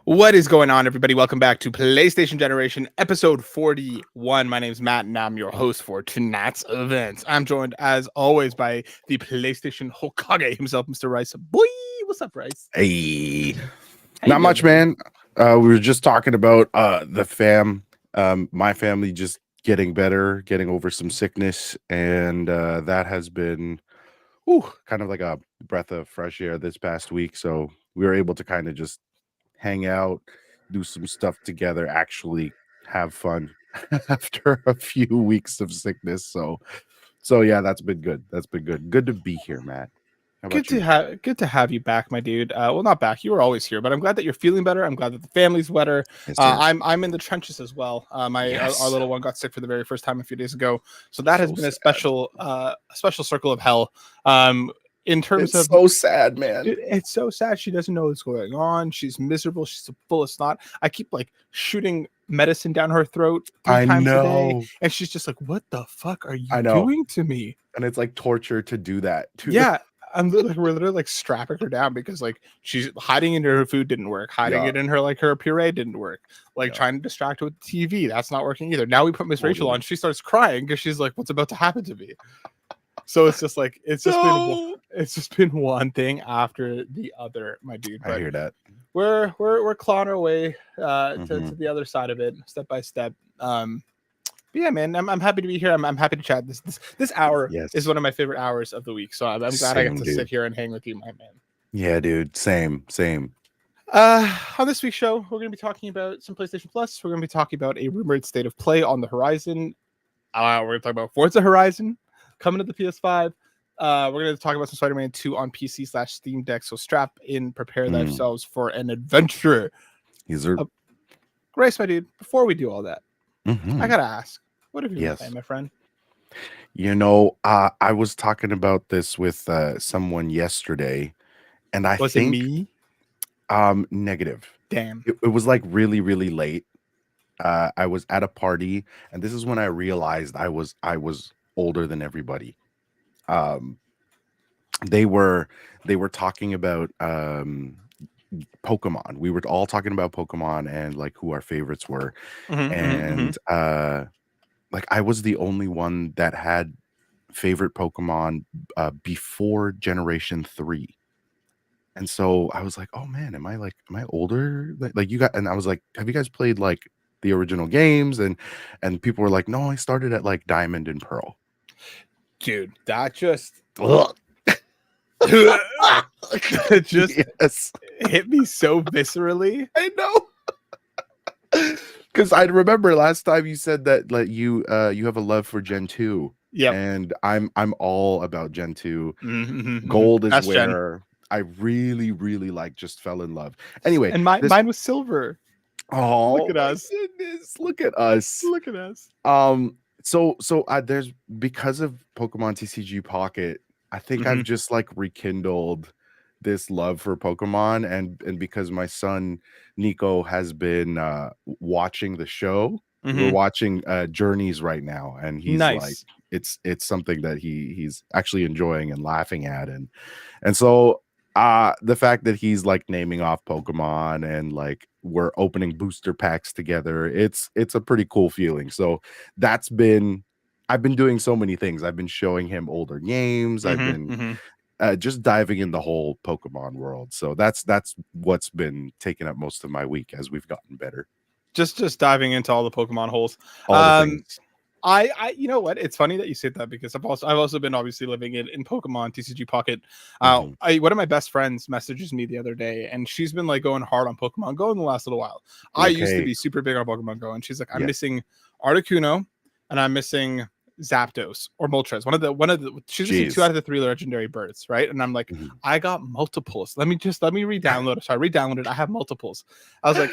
What is going on, everybody? Welcome back to PlayStation Generation, episode 41. My name is Matt, and I'm your host for tonight's event. I'm joined, as always, by the PlayStation Hokage himself, Mr. Rice. Boy, what's up, Rice? Hey, How you not doing, much, buddy? man. We were just talking about the fam, my family just getting better, getting over some sickness, and that has been kind of like a breath of fresh air this past week. So we were able to kind of just hang out, do some stuff together, actually have fun after a few weeks of sickness. So yeah, that's been good. That's been good. Good to be here, Matt. How about you? Good to have you back, my dude. Well, not back. You were always here, but I'm glad that you're feeling better. I'm glad that the family's better. Yes, sir. I'm in the trenches as well. Our Yes. little one got sick for the very first time a few days ago, so that has So been sad. a special circle of hell. In terms It's of so sad, man. Dude, it's so sad. She doesn't know what's going on. She's miserable. She's full of snot. I keep like shooting medicine down her throat three I times a day, know. and she's just like, "What the fuck are you I know. doing to me?" And it's like torture to do that too. Yeah, we're literally like strapping her down because like she's hiding into her food didn't work, hiding Yeah. it in her puree didn't work, like Yeah. trying to distract her with the TV, that's not working either. Now we put Miss Rachel Totally. on, she starts crying because she's like, "What's about to happen to me?" So it's just like No. it's just been one thing after the other, my dude. I But hear that. we're clawing our way Mhm. to the other side of it, step by step. But yeah, man, I'm happy to be here. I'm happy to chat. This hour is Yes. one of my favorite hours of the week, so I'm glad I get Same, to sit dude. here and hang with you, my man. Yeah, dude. Same. On this week's show, we're going to be talking about some PlayStation Plus. We're going to be talking about a rumored state of play on the horizon. We're going to talk about Forza Horizon coming to the PS5. We're going to talk about some Spider-Man 2 on PC/Steam Deck. So strap in, prepare Mm. yourselves for an adventure. These are Grace, my dude, before we do all that, I Mhm. got to ask, what have you been Yes. playing, my friend? I was talking about this with someone yesterday, and I Was it think me? negative. Damn. It was like really, really late. I was at a party, and this is when I realized I was older than everybody. Um, they were they were talking about Pokemon. We were all talking about Pokemon and like who our favorites were, and like I was the only one that had favorite Pokemon before Generation 3. And so I was like, "Oh man, am I older? Like you got?" And I was like, "Have you guys played like the original games?" And people were like, "No, I started at like Diamond and Pearl." Dude, that just Ugh. it just Yes, hit me so viscerally. I know. Because I remember last time you said that like you have a love for Gen 2, Yep. and I'm all about Gen 2. Mm-hmm. Gold is That's Jen. where I really, really like just fell in love. Anyway, And this mine was silver. Look oh at my us. goodness, look at us. Look at us. There's because of Pokemon TCG Pocket, I think Mm-hmm. I've just like rekindled this love for Pokemon, and because my son Nico has been watching the show. We're Mm-hmm. watching Journeys right now, and he's like Nice. it's something that he's actually enjoying and laughing at, and so the fact that he's like naming off Pokemon and like we're opening booster packs together, it's a pretty cool feeling. So that's been I've been doing so many things. I've been showing him older games. I've Mm-hmm. been Mm-hmm. just diving in the whole Pokemon world. So that's what's been taking up most of my week as we've gotten better. Just diving into all the Pokemon holes. All the Um, things. you know what? It's funny that you said that because I've also been obviously living in Pokemon TCG Pocket. Mhm. One of my best friends messages me the other day, and she's been like going hard on Pokemon Go in the last little while. I used to Okay. be super big on Pokemon Go, and she's like, I'm Yes. missing Articuno, and I'm missing Zapdos or Moltres. One of the she's missing two Jeez. out of the three legendary birds, right? And I'm like, Mhm. I got multiples. Let me re-download it. So I re-downloaded. I have multiples. I was like,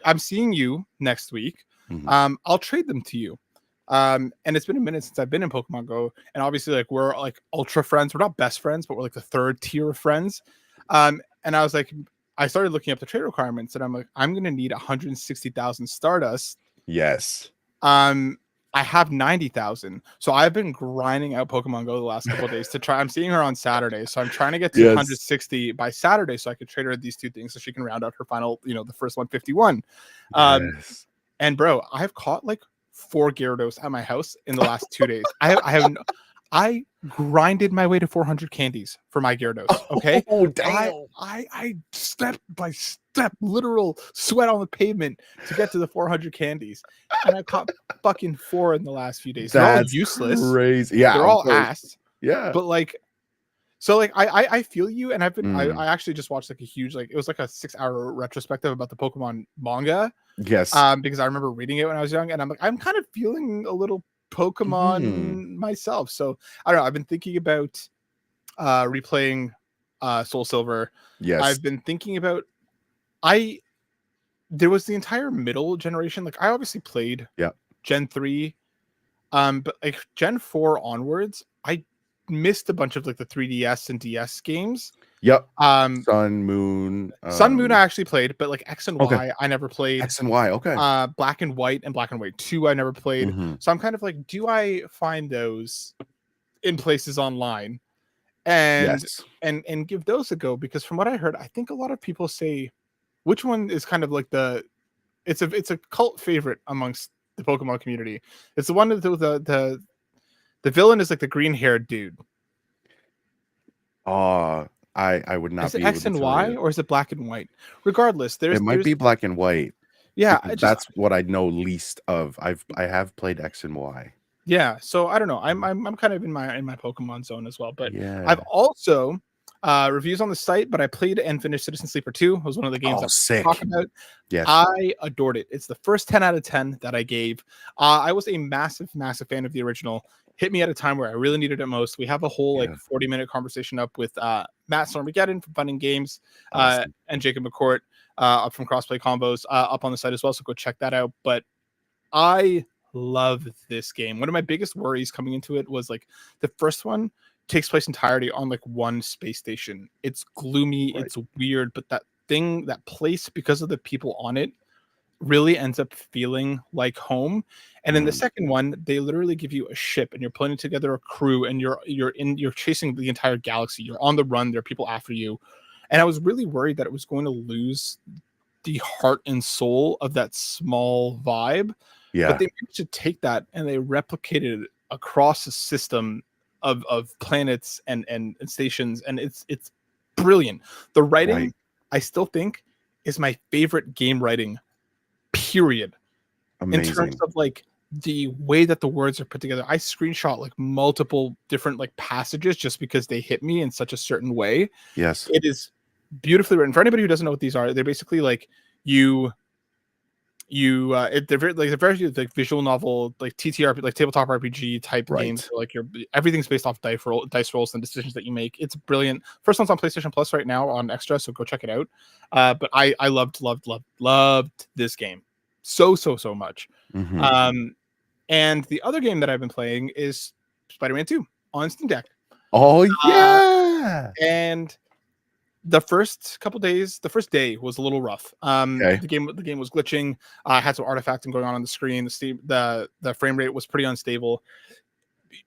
I'm seeing you next week. Mhm. I'll trade them to you. And it's been a minute since I've been in Pokemon Go, and obviously like we're like ultra friends. We're not best friends, but we're like the third tier of friends. And I was like, I started looking up the trade requirements, and I'm like, I'm gonna need 160,000 Stardust. Yes. Um, I have 90,000. So I've been grinding out Pokemon Go the last couple of days to try. I'm seeing her on Saturday. So I'm trying to get to Yes. 160 by Saturday so I could trade her these two things so she can round out her final, the first 151. Yes. And bro, I've caught like 4 Gyarados at my house in the last 2 days. I grinded my way to 400 candies for my Gyarados. Okay. Oh, damn. I step by step, literal sweat on the pavement to get to the 400 candies. And I caught fucking 4 in the last few days. They're all useless. Crazy. Yeah. They're all ass. Yeah. But like, so like I feel you, and I've been Mm. I actually just watched like a huge, like it was like a 6-hour retrospective about the Pokemon manga. Yes. Because I remember reading it when I was young, and I'm like, I'm kind of feeling a little Pokemon myself. So I don't know. I've been thinking about replaying Soul Silver. Yes. I've been thinking about there was the entire middle generation. Like I obviously played Gen 3. But like Gen 4 onwards, I missed a bunch of like the 3DS and DS games. Yep. Sun Moon I actually played, but like X and Y I never played. X and Y, okay. Black and White and Black and White 2 I never played. Mm-hmm. So I'm kind of like, do I find those in places online and give those a go? Because from what I heard, I think a lot of people say, which one is kind of like it's a cult favorite amongst the Pokemon community. It's the one that the villain is like the green-haired dude. I would not. Is it X and Y or is it Black and White? Regardless, it might be Black and White. Yeah, that's what I know least of. I have played X and Y. Yeah, so I don't know. I'm kind of in my Pokemon zone as well. But yeah, I've also reviews on the site, but I played and finished Citizen Sleeper 2. It was one of the games I talk about. Yes. I adored it. It's the first 10 out of 10 that I gave. I was a massive fan of the original. Hit me at a time where I really needed it most. We have a whole 40-minute conversation up with Matt Stormageddon from Fun and Games and Jacob McCourt up from Crossplay Combos up on the site as well. So go check that out. But I love this game. One of my biggest worries coming into it was like the first one takes place entirely on like one space station. It's gloomy, it's weird, but that place, because of the people on it, really ends up feeling like home. And in the second one, they literally give you a ship and you're putting together a crew and you're chasing the entire galaxy. You're on the run. There are people after you. And I was really worried that it was going to lose the heart and soul of that small vibe. Yeah. But they managed to take that and they replicated it across a system of planets and stations. And it's brilliant. The writing, I still think, is my favorite game writing, period. Amazing. In terms of like the way that the words are put together. I screenshot like multiple different like passages just because they hit me in such a certain way. Yes. It is beautifully written. For anybody who doesn't know what these are, they're basically like they're very like visual novel, like TTRPG, like tabletop RPG type games. So like everything's based off dice rolls and decisions that you make. It's brilliant. First one's on PlayStation Plus right now on Extra, so go check it out. But I loved this game so much. Mm-hmm. And the other game that I've been playing is Spider-Man 2 on Steam Deck. Oh yeah. And the first day was a little rough. The game was glitching. I had some artifacting going on the screen. The frame rate was pretty unstable.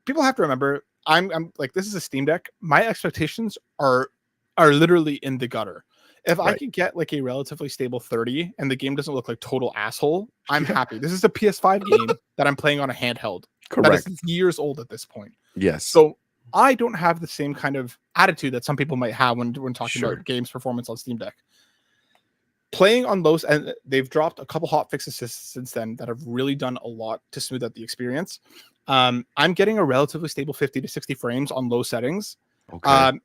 People have to remember, I'm like, this is a Steam Deck. My expectations are literally in the gutter. If I could get like a relatively stable 30 and the game doesn't look like total asshole, I'm happy. This is a PS5 game that I'm playing on a handheld. Correct. That is years old at this point. Yes. So I don't have the same kind of attitude that some people might have when talking about games performance on Steam Deck. Playing on those, and they've dropped a couple hot fixes since then that have really done a lot to smooth out the experience. I'm getting a relatively stable 50 to 60 frames on low settings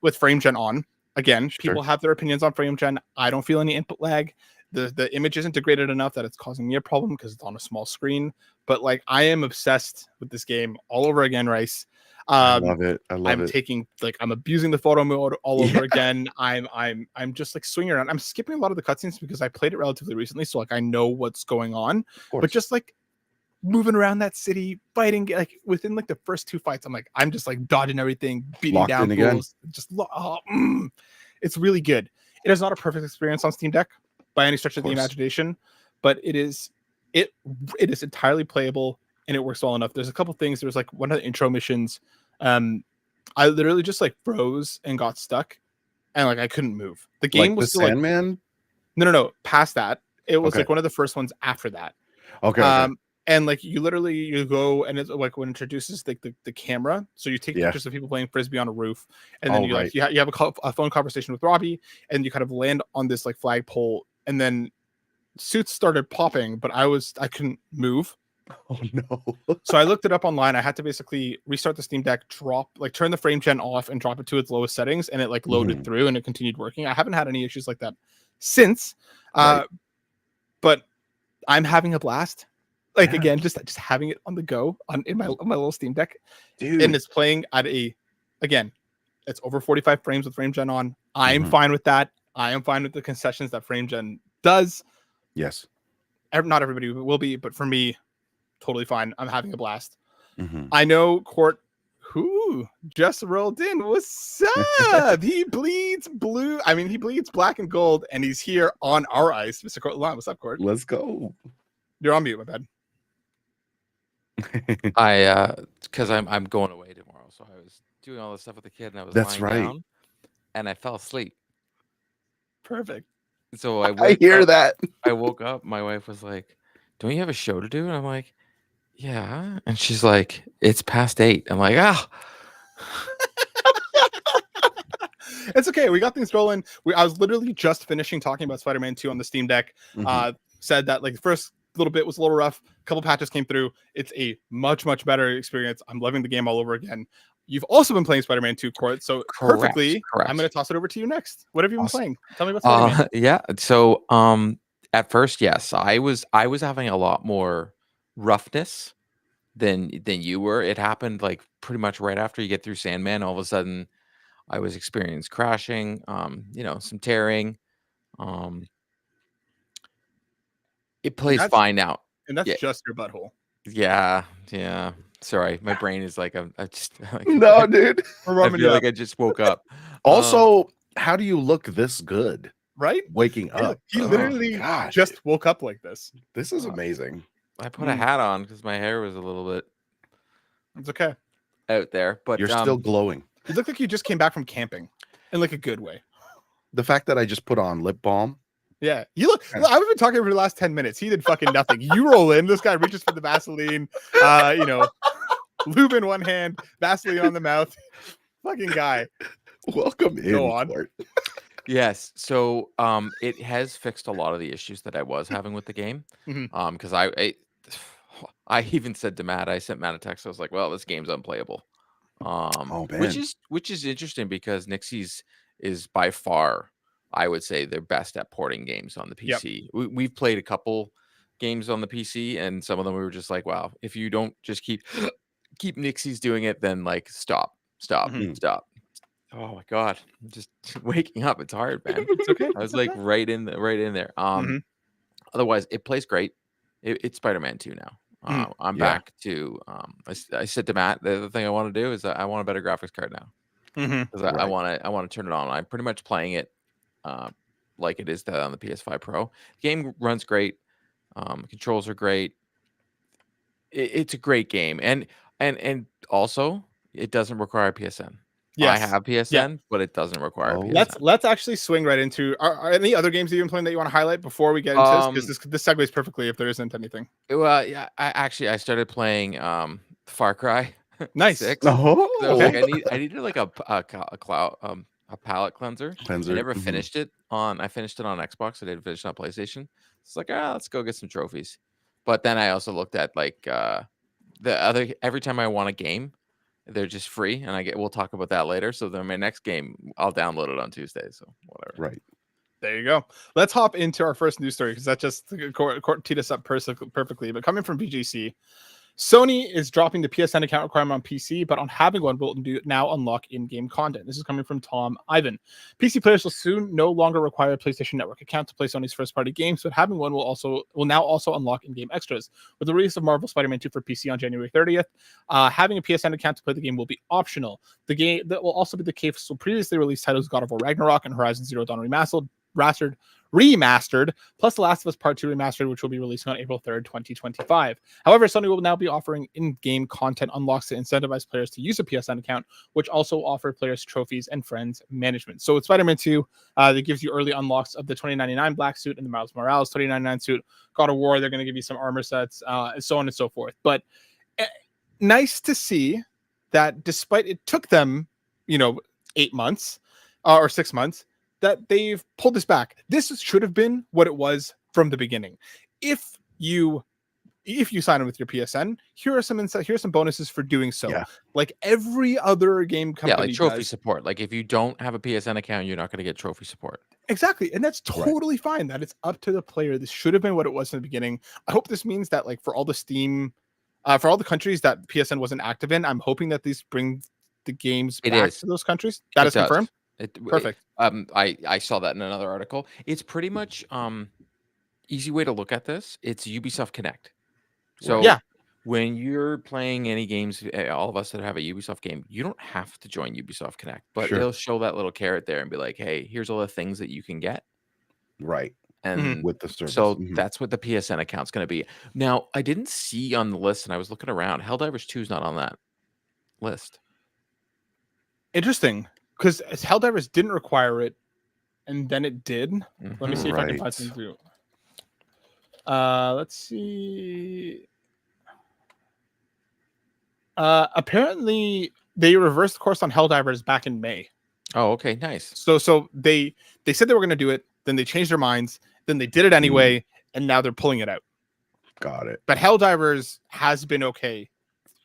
with frame gen on. Again, people have their opinions on frame gen. I don't feel any input lag. The image isn't degraded enough that it's causing me a problem because it's on a small screen. But like, I am obsessed with this game all over again, Rice. I love it. I'm abusing the photo mode all over again. I'm just like swinging around. I'm skipping a lot of the cutscenes because I played it relatively recently, so like I know what's going on. But just like moving around that city, fighting, like within like the first 2 fights, I'm just like dodging everything, beating down fools. It's really good. It is not a perfect experience on Steam Deck by any stretch of the imagination, but it is entirely playable and it works well enough. There's a couple things. There's like one of the intro missions. I literally just like froze and got stuck, and like I couldn't move. The game Like was the still like Sandman. no. Past that, it was Okay. like one of the first ones after that. Okay. And like you go and it's like when it introduces like the camera, so you take Yeah. pictures of people playing frisbee on a roof, and then Right. you have a phone conversation with Robbie, and you kind of land on this like flagpole, and then suits started popping, but I couldn't move. Oh no. So I looked it up online. I had to basically restart the Steam Deck, turn the frame gen off and drop it to its lowest settings, and it like loaded through and it continued working. I haven't had any issues like that since. Right. But I'm having a blast. Like Yeah. again, just having it on the go on my little Steam Deck. Dude. And it's playing at it's over 45 frames with frame gen on. I'm fine with that. I am fine with the concessions that frame gen does. Yes. Not everybody will be, but for me, totally fine. I'm having a blast. Mm-hmm. I know Court, who just rolled in. What's up? He bleeds blue. I mean, he bleeds black and gold, and he's here on our ice. Mr. Court, what's up, Court? Let's go. You're on mute, my bad. Because I'm going away tomorrow, so I was doing all this stuff with the kid, and I was That's lying right. down, and I fell asleep. Perfect. So I hear that. I woke up. My wife was like, "Don't you have a show to do?" And I'm like, "Yeah." And she's like, "It's past 8." I'm like, "Ah." It's okay. We got things rolling. I was literally just finishing talking about Spider-Man 2 on the Steam Deck. Said that like the first little bit was a little rough. A couple patches came through. It's a much better experience. I'm loving the game all over again. You've also been playing Spider-Man 2, Court. So perfectly, correct. I'm going to toss it over to you next. What have you been playing? Tell me about Spider-Man. Yeah. So at first, yes, I was having a lot more roughness than you were. It happened like pretty much right after you get through Sandman. All of a sudden, I was experiencing crashing, some tearing. It plays fine now. And that's just your butthole. Yeah. Sorry, my brain is like I just like, No, dude. I feel like I just woke up. Also, how do you look this good? Right? Waking up. He literally just woke up like this. This is amazing. I put a hat on because my hair was a little bit. It's okay. Out there, but you're still glowing. You look like you just came back from camping in like a good way. The fact that I just put on lip balm. Yeah, you look. I've been talking for the last 10 minutes. He did fucking nothing. You roll in. This guy reaches for the Vaseline. Lube in one hand, Vaseline on the mouth. Fucking guy. Welcome in. Go on. Court. Yes. So it has fixed a lot of the issues that I was having with the game. Because I even said to Matt, I sent Matt a text. I was like, "Well, this game's unplayable." Which is interesting because Nixie's is by far, I would say, they're best at porting games on the PC. Yep. We've played a couple games on the PC, and some of them we were just like, "Wow, if you don't just keep Nixie's doing it, then like stop." Oh my god, I'm just waking up. It's hard, man. It's okay. I was like right in there. Otherwise, it plays great. It's Spider-Man 2 now. I'm back to. I said to Matt, the other thing I want to do is I want a better graphics card now because I want to turn it on. I'm pretty much playing it like it is on the PS5 Pro. The game runs great. Controls are great. It's a great game, and also it doesn't require PSN. Yes. I have PSN, but it doesn't require PSN. Let's actually swing right into are any other games that you've been playing that you want to highlight before we get into this? Because this segues perfectly if there isn't anything. Well, yeah, I started playing Far Cry. Nice. 6. Oh, so like I needed like a palette cleanser. I never finished it on. I finished it on Xbox. I didn't finish it on PlayStation. It's like let's go get some trophies. But then I also looked at like every time I want a game, they're just free, and we'll talk about that later. So then my next game, I'll download it on Tuesday. So whatever. Right. There you go. Let's hop into our first news story because that just teed us up perfectly. But coming from VGC, Sony is dropping the PSN account requirement on PC, but on having one will now unlock in-game content. This is coming from Tom Ivan. PC players will soon no longer require a PlayStation Network account to play Sony's first-party games, but having one will now also unlock in-game extras. With the release of Marvel Spider-Man 2 for PC on January 30th, having a PSN account to play the game will be optional. The game that will also be the case for previously released titles God of War Ragnarok and Horizon Zero Dawn Remastered, Remastered, plus The Last of Us Part 2 Remastered, which will be releasing on April 3rd, 2025. However, Sony will now be offering in-game content unlocks to incentivize players to use a PSN account, which also offer players trophies and friends management. So with Spider-Man 2, that gives you early unlocks of the 2099 Black Suit and the Miles Morales 2099 suit. God of War, they're going to give you some armor sets, and so on and so forth. But nice to see that despite it took them, 8 months or 6 months, that they've pulled this back. This should have been what it was from the beginning. If you sign in with your PSN, here are some bonuses for doing so. Yeah. Like every other game company, like trophy support. Like if you don't have a PSN account, you're not going to get trophy support. Exactly, and that's totally fine. That it's up to the player. This should have been what it was in the beginning. I hope this means that, like, for all the Steam, for all the countries that PSN wasn't active in, I'm hoping that these bring the games back to those countries. That is confirmed. Perfect. I saw that in another article. It's pretty much easy way to look at this. It's Ubisoft Connect. So yeah, when you're playing any games, all of us that have a Ubisoft game, you don't have to join Ubisoft Connect, but it'll show that little carrot there and be like, hey, here's all the things that you can get. Right. And with the service. So that's what the PSN account's going to be. Now, I didn't see on the list, and I was looking around. Helldivers 2 is not on that list. Interesting, because Helldivers didn't require it, and then it did. Let me see if I can find something through. Let's see. Apparently, they reversed course on Helldivers back in May. Oh, okay, nice. So they said they were going to do it, then they changed their minds, then they did it anyway, and now they're pulling it out. Got it. But Helldivers has been okay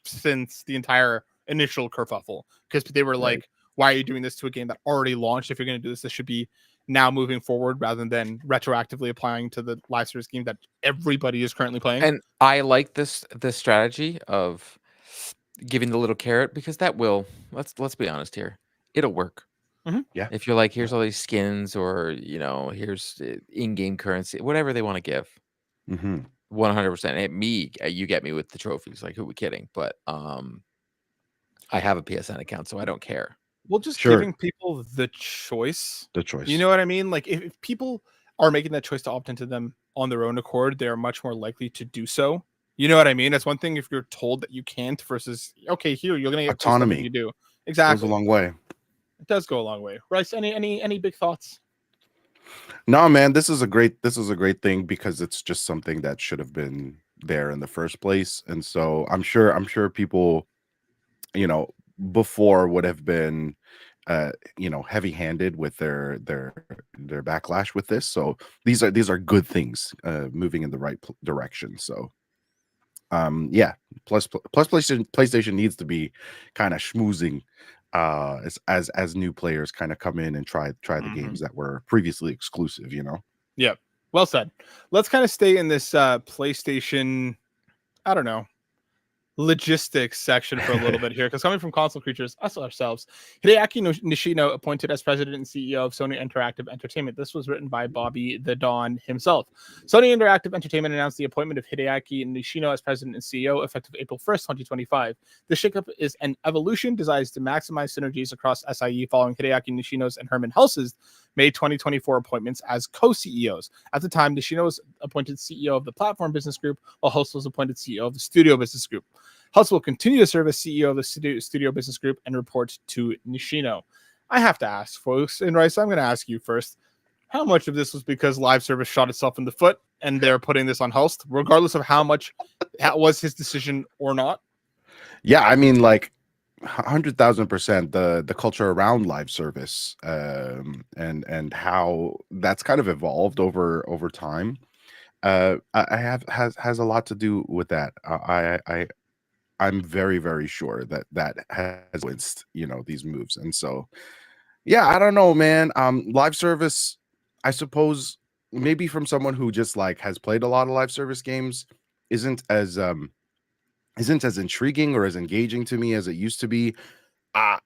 since the entire initial kerfuffle, because they were like, why are you doing this to a game that already launched? If you're going to do this, this should be now moving forward rather than retroactively applying to the live service game that everybody is currently playing. And I like this strategy of giving the little carrot, because that will, let's be honest here, it'll work. Yeah. If you're like, here's all these skins, or here's in-game currency, whatever they want to give. 100%. You get me with the trophies. Like, who are we kidding? But I have a PSN account, so I don't care. Well, just giving people the choice. You know what I mean? Like, if people are making that choice to opt into them on their own accord, they're much more likely to do so. You know what I mean? That's one thing if you're told that you can't versus, okay, here, you're going to get autonomy. You do. Exactly. Goes a long way. It does go a long way. Rice, any big thoughts? No, man, this is a great thing, because it's just something that should have been there in the first place. And so I'm sure people, before would have been heavy-handed with their backlash with this. So these are good things moving in the right direction. So plus PlayStation needs to be kind of schmoozing as new players kind of come in and try the games that were previously exclusive. Yeah, well said. Let's kind of stay in this PlayStation, I don't know, logistics section for a little bit here, because coming from Console Creatures, us ourselves, Hideaki Nishino appointed as president and CEO of Sony Interactive Entertainment. This was written by Bobby the Don himself. Sony Interactive Entertainment announced the appointment of Hideaki Nishino as president and CEO effective April 1st, 2025. The shakeup is an evolution designed to maximize synergies across SIE following Hideaki Nishino's and Herman Hulse's May 2024 appointments as co-CEOs. At the time, Nishino was appointed CEO of the Platform Business Group, while Hulse was appointed CEO of the Studio Business Group. Hulse will continue to serve as CEO of the Studio Business Group and report to Nishino. I have to ask, folks, and Rice, I'm going to ask you first, how much of this was because live service shot itself in the foot and they're putting this on Hulse, regardless of how much that was his decision or not? Yeah, I mean, like, 100,000%. The culture around live service and how that's kind of evolved over time has a lot to do with that. I'm very, very sure that has influenced these moves. And so I don't know, man. Live service, I suppose, maybe from someone who just like has played a lot of live service games, isn't as intriguing or as engaging to me as it used to be.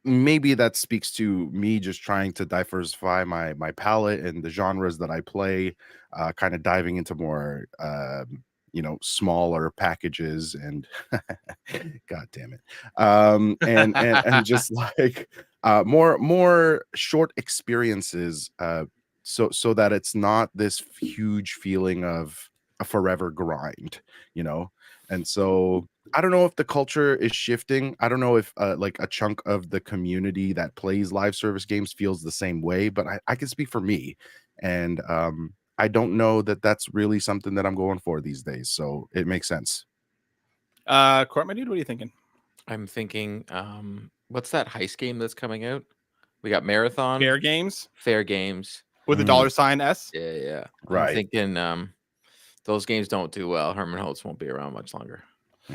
Maybe that speaks to me just trying to diversify my palette and the genres that I play, kind of diving into more smaller packages and god damn it, and just like more short experiences so that it's not this huge feeling of a forever grind, you know. And so I don't know if the culture is shifting. I don't know if like a chunk of the community that plays live service games feels the same way, but I can speak for me. And I don't know that that's really something that I'm going for these days. So it makes sense. Court, my dude, what are you thinking? I'm thinking, what's that heist game that's coming out? We got Marathon, Fair games Fair Games. with a Mm, $$ Yeah, yeah. I'm right. thinking, those games don't do well. Herman Holtz won't be around much longer.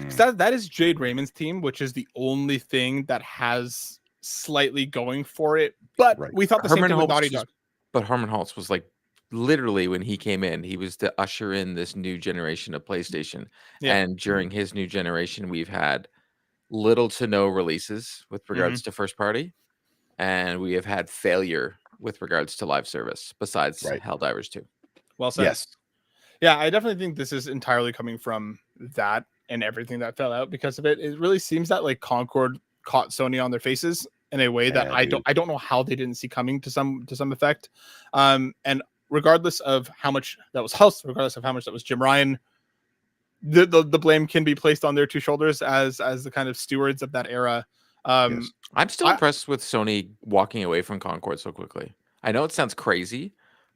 So that is Jade Raymond's team, which is the only thing that has slightly going for it. But Right. we thought the same Herman thing with Holtz Naughty was, Dog. but Herman Holtz was like literally when he came in, he was to usher in this new generation of PlayStation. Yeah. And during his new generation, we've had little to no releases with regards to first party, and we have had failure with regards to live service besides Right. Helldivers 2. Well said. Yes. Yeah, I definitely think this is entirely coming from that and everything that fell out because of it. It really seems that like Concord caught Sony on their faces in a way that Yeah, I dude. don't know how they didn't see coming to some effect. And regardless of how much that was House, regardless of how much that was Jim Ryan, the blame can be placed on their two shoulders as the kind of stewards of that era. Yes. I'm still I- impressed with Sony walking away from Concord so quickly. I know it sounds crazy,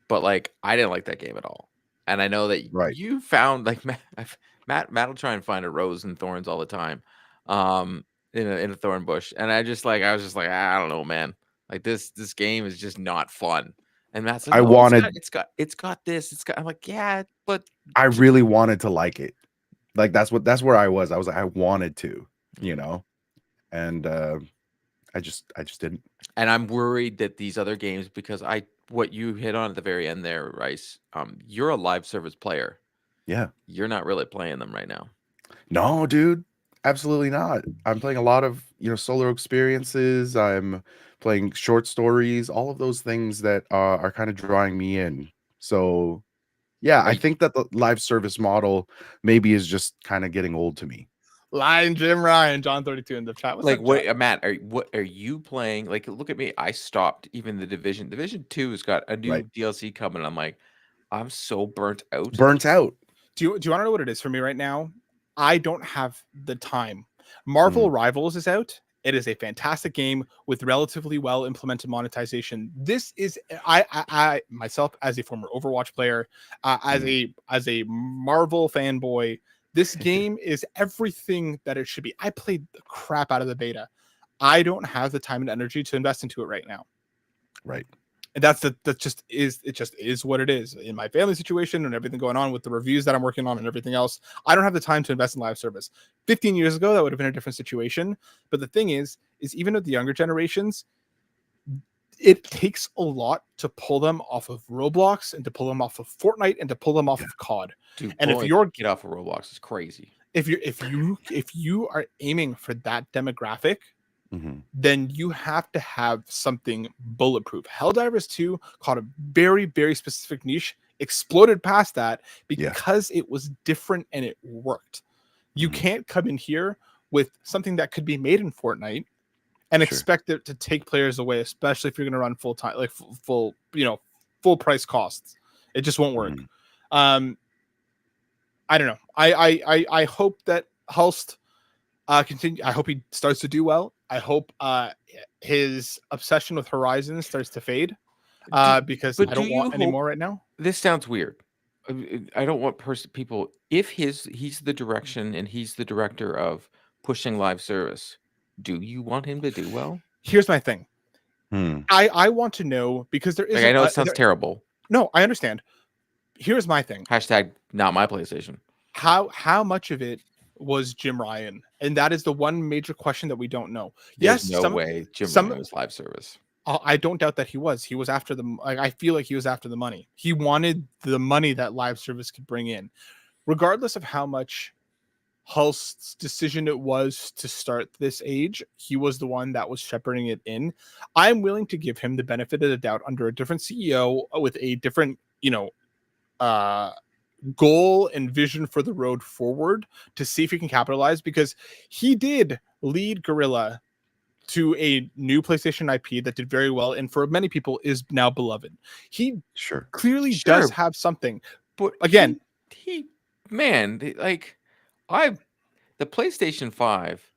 but like I didn't like that game at all. And I know that Right. you found like Matt will try and find a rose and thorns all the time, in a thorn bush. And I was just like, I don't know, man. Like this game is just not fun. And Matt said, I no, wanted it's got this. It's got. I'm like, yeah, but I really wanted to like it. Like that's where I was. I was like, I wanted to, you know, and I just didn't. And I'm worried that these other games, because what you hit on at the very end there, Rice, you're a live service player. Yeah. You're not really playing them right now. No, dude. Absolutely not. I'm playing a lot of, solo experiences. I'm playing short stories, all of those things that are kind of drawing me in. So, yeah, I Right. think that the live service model maybe is just kind of getting old to me. Lion Jim Ryan, John 32 in the chat. What's Like up, what, John? Matt? What are you playing? Like, look at me. I stopped even the Division. Division 2 has got a new Right. DLC coming. I'm like, I'm so burnt out. Burnt out. Do you want to know what it is for me right now? I don't have the time. Marvel Rivals is out. It is a fantastic game with relatively well implemented monetization. This is I myself as a former Overwatch player, as a Marvel fanboy. This game is everything that it should be. I played the crap out of the beta. I don't have the time and energy to invest into it right now. Right. And that just is what it is in my family situation and everything going on with the reviews that I'm working on and everything else. I don't have the time to invest in live service. 15 years ago, that would have been a different situation. But the thing is even with the younger generations, it takes a lot to pull them off of Roblox and to pull them off of Fortnite and to pull them off of COD. Dude, and if you're get off of Roblox, it's crazy. If you are aiming for that demographic, then you have to have something bulletproof. Helldivers 2 caught a very, very specific niche, exploded past that because it was different and it worked. You can't come in here with something that could be made in Fortnite and expect it to take players away, especially if you're going to run full time, like full price costs. It just won't work. I don't know. I hope that Hulst continue. I hope he starts to do well. I hope his obsession with Horizon starts to fade because I don't want any more right now. This sounds weird. I don't want people. If he's the direction and he's the director of pushing live service, do you want him to do well? Here's my thing. I want to know because there is. I know it sounds terrible. No, I understand. Here's my thing. Hashtag not my PlayStation. How much of it was Jim Ryan? And that is the one major question that we don't know. There's no way Jim Ryan was live service. I don't doubt that he was. He was after the. I feel like he was after the money. He wanted the money that live service could bring in, regardless of how much Hulst's decision it was to start this age. He was the one that was shepherding it in. I'm willing to give him the benefit of the doubt under a different CEO with a different, goal and vision for the road forward to see if he can capitalize, because he did lead Guerrilla to a new PlayStation IP that did very well, and for many people is now beloved. He clearly does have something, but again, the PlayStation 5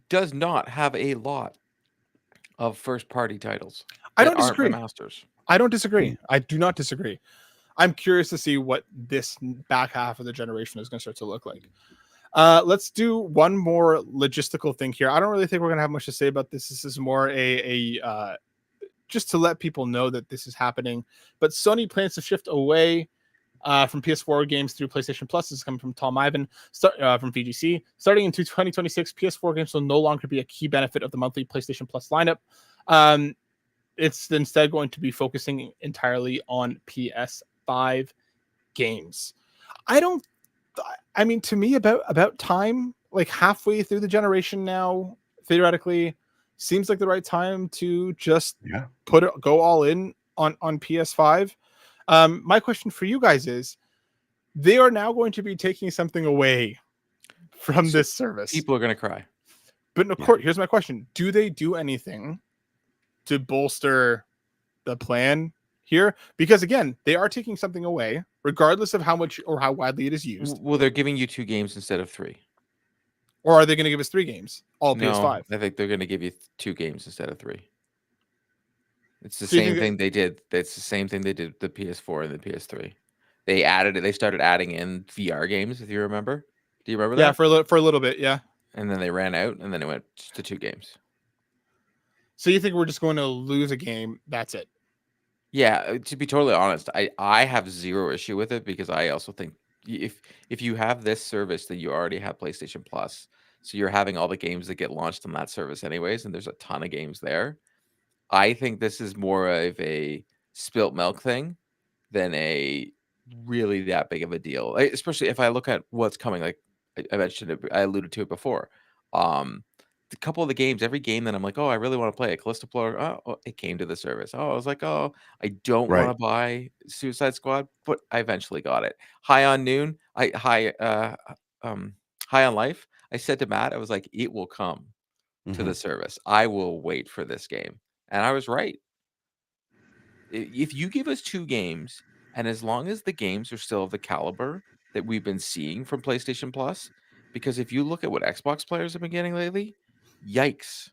does not have a lot of first-party titles that aren't remasters. I don't disagree. I do not disagree. I'm curious to see what this back half of the generation is going to start to look like. Let's do one more logistical thing here. I don't really think we're going to have much to say about this. This is more just to let people know that this is happening. But Sony plans to shift away from PS4 games through PlayStation Plus. This is coming from Tom Ivan from VGC. Starting in 2026, PS4 games will no longer be a key benefit of the monthly PlayStation Plus lineup. It's instead going to be focusing entirely on PS5 games. I mean, to me, about time, like halfway through the generation now, theoretically, seems like the right time to just go all in on PS5. My question for you guys is, they are now going to be taking something away from this service. People are going to cry. But of course, here's my question. Do they do anything to bolster the plan here? Because again, they are taking something away, regardless of how much or how widely it is used. Well, they're giving you 2 games instead of 3. Or are they going to give us 3 games? All PS5? I think they're going to give you 2 games instead of 3. It's the same thing they did. That's the same thing they did with the PS4 and the PS3. They added it. They started adding in VR games, if you remember. Do you remember that? Yeah, for a little bit, yeah. And then they ran out, and then it went to 2 games. So you think we're just going to lose a game? That's it? Yeah, to be totally honest, I have zero issue with it, because I also think if you have this service, then you already have PlayStation Plus. So you're having all the games that get launched on that service anyways, and there's a ton of games there. I think this is more of a spilt milk thing than a really that big of a deal. Especially if I look at what's coming, like I mentioned it, I alluded to it before. A couple of the games, every game that I'm like, oh, I really want to play it. Callisto Protocol, oh, it came to the service. Oh, I was like, oh, I don't want to buy Suicide Squad, but I eventually got it. High on Noon, High on Life. I said to Matt, I was like, it will come to the service. I will wait for this game. And I was right. If you give us 2 games, and as long as the games are still of the caliber that we've been seeing from PlayStation Plus, because if you look at what Xbox players have been getting lately, yikes.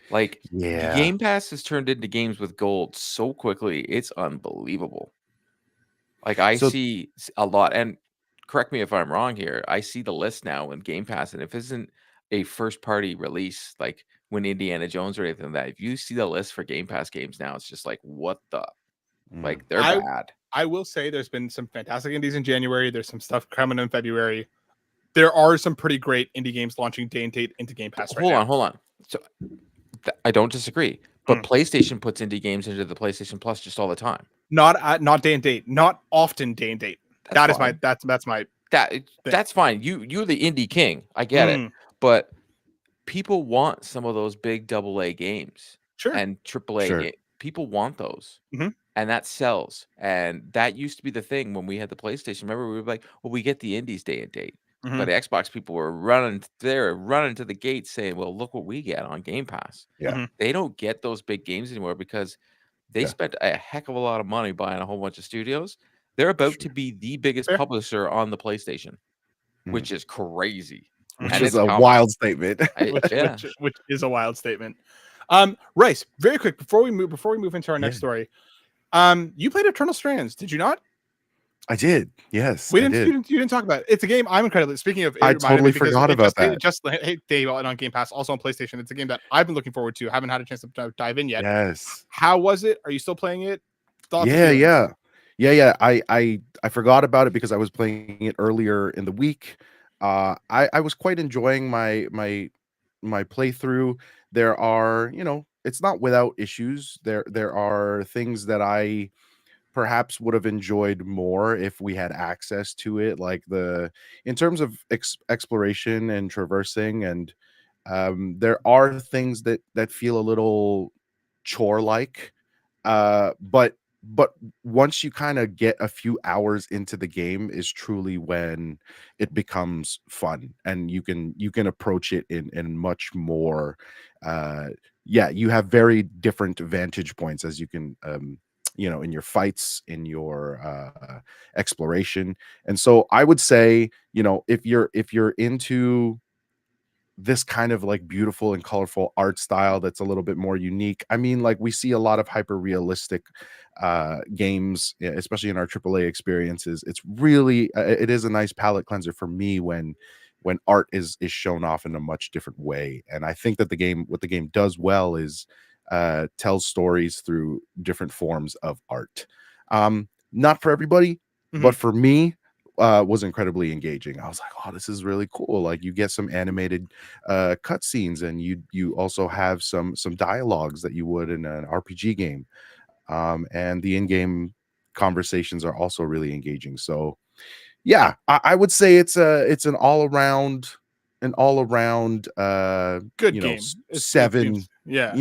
Like, Game Pass has turned into games with gold so quickly, it's unbelievable. Like, I see a lot, and correct me if I'm wrong here, I see the list now in Game Pass, and if it isn't a first-party release, like when Indiana Jones or anything like that, if you see the list for Game Pass games now, it's just like, what the? Like, they're bad. I will say there's been some fantastic indies in January. There's some stuff coming in February. There are some pretty great indie games launching day and date into Game Pass right now. Hold on. So I don't disagree, but PlayStation puts indie games into the PlayStation Plus just all the time. Not day and date. Not often day and date. That's my. That's fine. You're the indie king. I get it, but people want some of those big AA games and AAA games. People want those. And that sells. And that used to be the thing when we had the PlayStation. Remember, we were like, well, we get the indies day and date. But the Xbox people were running to the gates saying, well, look what we get on Game Pass. They don't get those big games anymore because they spent a heck of a lot of money buying a whole bunch of studios. They're about to be the biggest publisher on the PlayStation, which is crazy. Which is a wild statement. Which is a wild statement. Rice, very quick before we move into our next story. You played Eternal Strands, did you not? I did. Yes, you didn't talk about it. It's a game I'm incredibly. Speaking of, I totally forgot about that. Just day on Game Pass, also on PlayStation. It's a game that I've been looking forward to. Haven't had a chance to dive in yet. Yes. How was it? Are you still playing it? Yeah. I forgot about it because I was playing it earlier in the week. I was quite enjoying my playthrough. There are, it's not without issues. There are things that I perhaps would have enjoyed more if we had access to it, like in terms of exploration and traversing, and there are things that feel a little chore like, but but once you kind of get a few hours into the game is truly when it becomes fun, and you can approach it in much more yeah, you have very different vantage points as you can in your fights, in your exploration. And so I would say, if you're into this kind of like beautiful and colorful art style that's a little bit more unique. I mean, like we see a lot of hyper realistic games, especially in our AAA experiences. It's really it is a nice palette cleanser for me when art is shown off in a much different way. And I think that what the game does well is tells stories through different forms of art. Not for everybody, but for me, was incredibly engaging. I was like, oh, this is really cool. Like you get some animated cutscenes, and you also have some dialogues that you would in an RPG game. And the in-game conversations are also really engaging. So yeah, I would say it's an all around Good game. It seven. seems, yeah.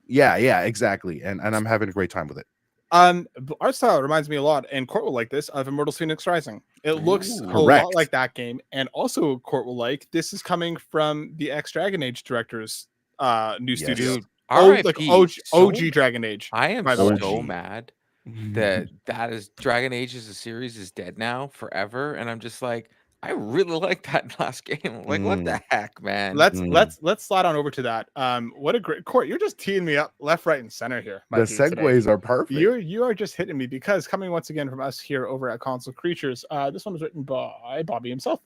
Yeah, exactly. And I'm having a great time with it. Art style reminds me a lot, and Court will like this, of Immortals Phoenix Rising. It looks a Correct. lot like that game, and also Court will like this is coming from the ex Dragon Age director's new studio. Dude, Like RIP. OG Dragon Age. I am by the way. so mad that is Dragon Age as a series is dead now forever, and I'm just like, I really like that last game. Like, what the heck, man? Let's slide on over to that. What a great Court. You're just teeing me up left, right, and center here. The segues are perfect. You are just hitting me, because coming once again from us here over at Console Creatures, this one was written by Bobby himself.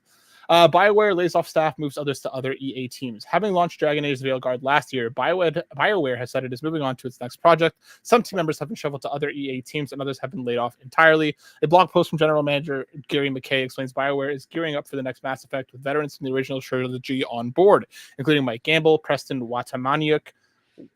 BioWare lays off staff, moves others to other EA teams. Having launched Dragon Age Veilguard last year, BioWare has said it is moving on to its next project. Some team members have been shuffled to other EA teams, and others have been laid off entirely. A blog post from General Manager Gary McKay explains BioWare is gearing up for the next Mass Effect with veterans from the original trilogy on board, including Mike Gamble, Preston Watamaniuk,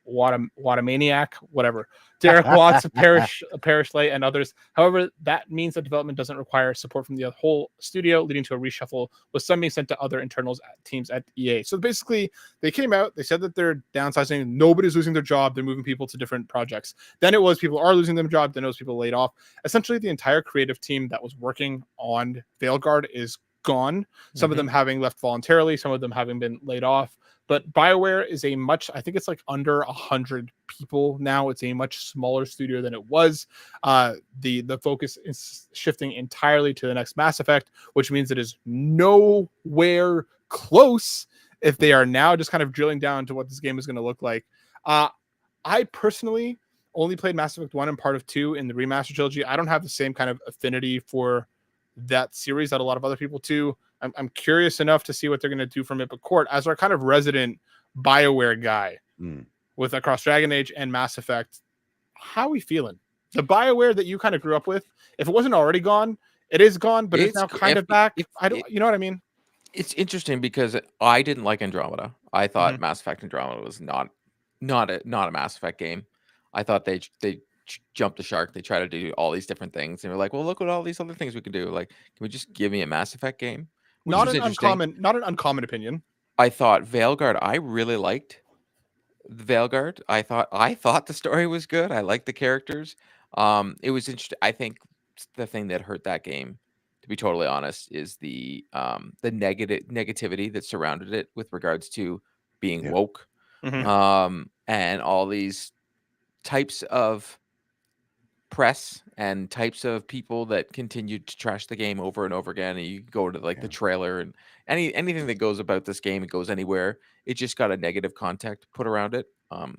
whatever, Derek Watts, Parrish Lay, and others. However, that means that development doesn't require support from the whole studio, leading to a reshuffle, with some being sent to other internals teams at EA. So basically, they came out, they said that they're downsizing, nobody's losing their job, they're moving people to different projects. Then it was people are losing their job, then it was people laid off. Essentially, the entire creative team that was working on Veilguard is gone. Some of them having left voluntarily, some of them having been laid off. But BioWare is I think it's like under 100 people now. It's a much smaller studio than it was. The focus is shifting entirely to the next Mass Effect, which means it is nowhere close if they are now just kind of drilling down to what this game is going to look like. I personally only played Mass Effect 1 and part of 2 in the remaster trilogy. I don't have the same kind of affinity for that series that a lot of other people do. I'm curious enough to see what they're going to do from it. But Court, as our kind of resident BioWare guy with across Dragon Age and Mass Effect, how are we feeling? The BioWare that you kind of grew up with, if it wasn't already gone, it is gone, but it's now kind of back. You know what I mean? It's interesting because I didn't like Andromeda. I thought Mass Effect Andromeda was not a Mass Effect game. I thought they jumped the shark. They tried to do all these different things. They were like, well, look at all these other things we can do. Like, can we just give me a Mass Effect game? Not an uncommon opinion. I thought Veilguard, I really liked Veilguard. I thought the story was good. I liked the characters. It was interesting. I think the thing that hurt that game, to be totally honest, is the negativity that surrounded it with regards to being woke, and all these types of press and types of people that continued to trash the game over and over again. And you go to like the trailer and anything that goes about this game, it goes anywhere. It just got a negative context put around it.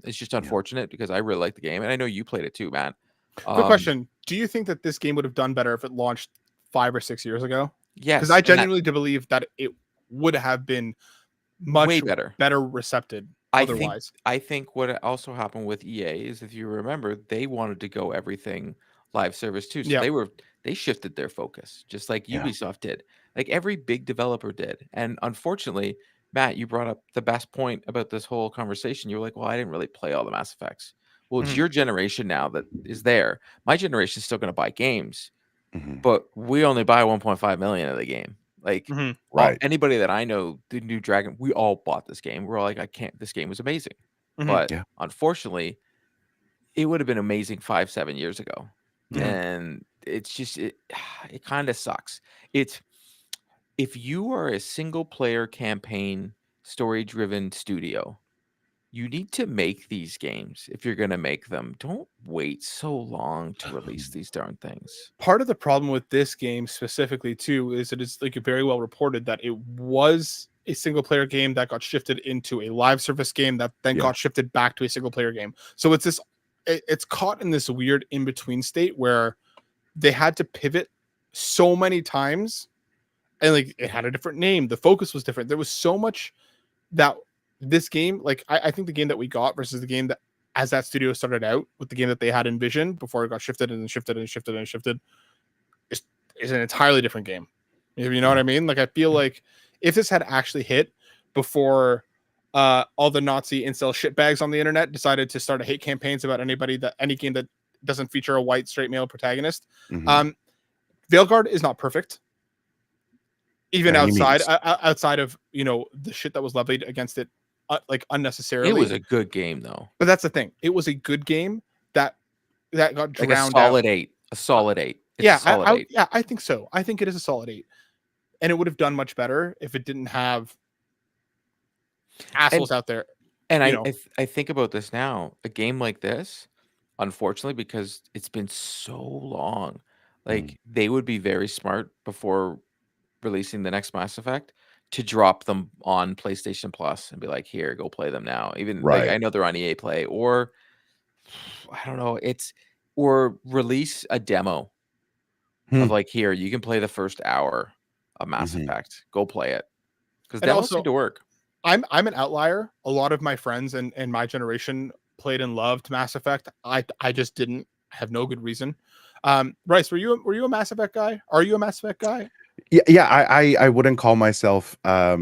It's just unfortunate because I really like the game, and I know you played it too, Matt. Quick question: do you think that this game would have done better if it launched 5 or 6 years ago? Yes, because I genuinely do believe that it would have been much way better recepted. Otherwise, I think what also happened with EA is, if you remember, they wanted to go everything live service too. So they shifted their focus, just like Ubisoft did, like every big developer did. And unfortunately, Matt, you brought up the best point about this whole conversation. You were like, well, I didn't really play all the Mass Effects. Well, it's your generation now that is there. My generation is still going to buy games, but we only buy 1.5 million of the game. Like, right. Anybody that I know, the new Dragon, we all bought this game. We're all like, this game was amazing. But unfortunately, it would have been amazing 5-7 years ago. and it's just it kind of sucks. It's if you are a single player campaign story driven studio, you need to make these games if you're going to make them. Don't wait so long to release these darn things. Part of the problem with this game specifically too is it is like very well reported that it was a single player game that got shifted into a live service game that then got shifted back to a single player game. So it's caught in this weird in between state where they had to pivot so many times, and like it had a different name, the focus was different. There was so much that this game, like I think the game that we got versus the game that as that studio started out with the game that they had envisioned before it got shifted and shifted and shifted and shifted is an entirely different game. You know what I mean? Like I feel like if this had actually hit before all the Nazi incel shitbags on the internet decided to start hate campaigns about any game that doesn't feature a white straight male protagonist. Veilguard is not perfect. Even outside of, you know, the shit that was levied against it, like unnecessarily. It was a good game though. But that's the thing. It was a good game that got drowned like a solid out. 8. A solid 8. It's yeah, a solid 8. Yeah, I think so. I think it is a solid 8. And it would have done much better if it didn't have assholes out there. And I think about this now. A game like this, unfortunately, because it's been so long, like they would be very smart before releasing the next Mass Effect to drop them on PlayStation Plus and be like, here, go play them now. Even like I know they're on EA Play, or I don't know, or release a demo of like, here, you can play the first hour of Mass Effect. Go play it. Because demos need to work. I'm an outlier. A lot of my friends and my generation played and loved Mass Effect. I just didn't. I have no good reason. Bryce, were you a Mass Effect guy? Are you a Mass Effect guy? Yeah. I wouldn't call myself a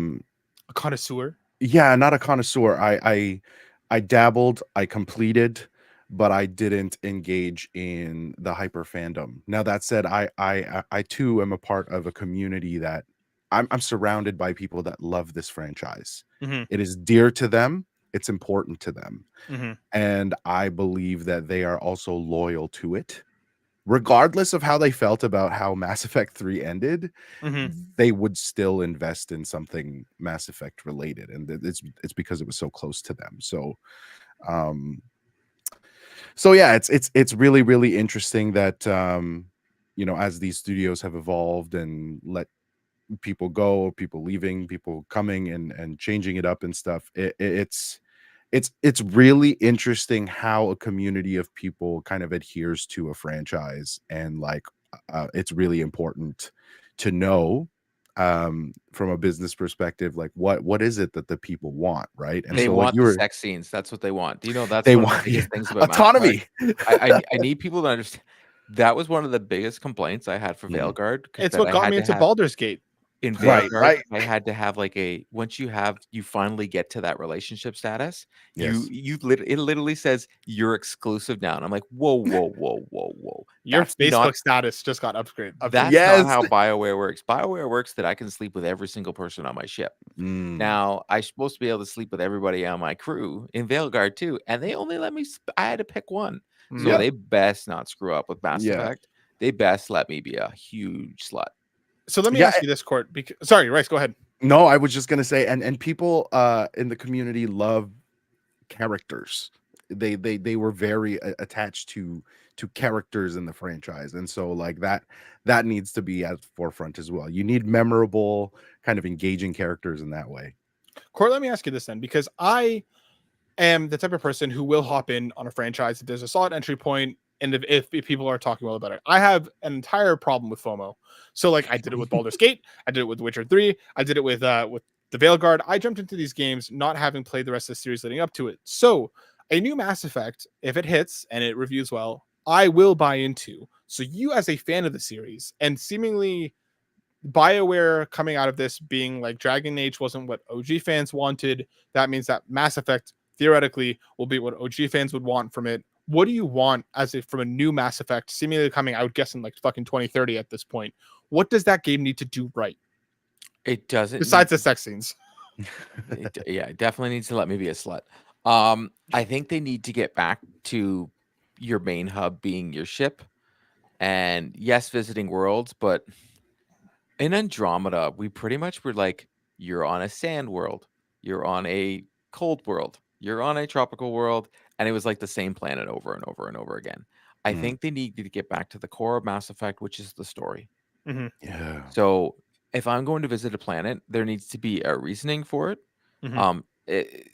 connoisseur. Yeah, not a connoisseur. I dabbled, I completed, but I didn't engage in the hyper fandom. Now that said, I too am a part of a community that I'm surrounded by people that love this franchise. It is dear to them. It's important to them. And I believe that they are also loyal to it. Regardless of how they felt about how Mass Effect 3 ended, they would still invest in something Mass Effect related. And it's because it was so close to them. So yeah, it's really, really interesting that you know, as these studios have evolved and let people go, people leaving, people coming and changing it up and stuff, it's really interesting how a community of people kind of adheres to a franchise. And like it's really important to know from a business perspective, like what is it that the people want, right? And they so want like the sex scenes. That's what they want. Do you know that's they one want of the biggest things about autonomy. I need people to understand. That was one of the biggest complaints I had for Veilguard. It's what got me into Baldur's Gate. In Veilguard, I had to have like once you finally get to that relationship status, it literally says you're exclusive now. And I'm like, whoa. Your Facebook status just got upgraded. That's not how BioWare works. BioWare works that I can sleep with every single person on my ship. Now I'm supposed to be able to sleep with everybody on my crew in Veilguard too, and they only let me. I had to pick one, so they best not screw up with Mass Effect. They best let me be a huge slut. So let me ask you this, Court. Sorry, Rice, go ahead. No, I was just gonna say, and people in the community love characters. They were very attached to characters in the franchise, and so like that needs to be at the forefront as well. You need memorable, kind of engaging characters in that way. Court, let me ask you this then, because I am the type of person who will hop in on a franchise if there's a solid entry point. And if people are talking well about it, I have an entire problem with FOMO. So like I did it with Baldur's Gate, I did it with The Witcher 3, I did it with the Veilguard. I jumped into these games not having played the rest of the series leading up to it. So a new Mass Effect, if it hits and it reviews well, I will buy into. So you as a fan of the series, and seemingly BioWare coming out of this being like Dragon Age wasn't what OG fans wanted, that means that Mass Effect theoretically will be what OG fans would want from it. What do you want from a new Mass Effect, seemingly coming out, guessing like fucking 2030 at this point? What does that game need to do right? It doesn't. Besides the sex scenes. It definitely needs to let me be a slut. I think they need to get back to your main hub being your ship, and yes, visiting worlds, but in Andromeda, we pretty much were like, you're on a sand world, you're on a cold world, you're on a tropical world, and it was like the same planet over and over and over again. I think they need to get back to the core of Mass Effect, which is the story. Mm-hmm. Yeah. So if I'm going to visit a planet, there needs to be a reasoning for it. Mm-hmm.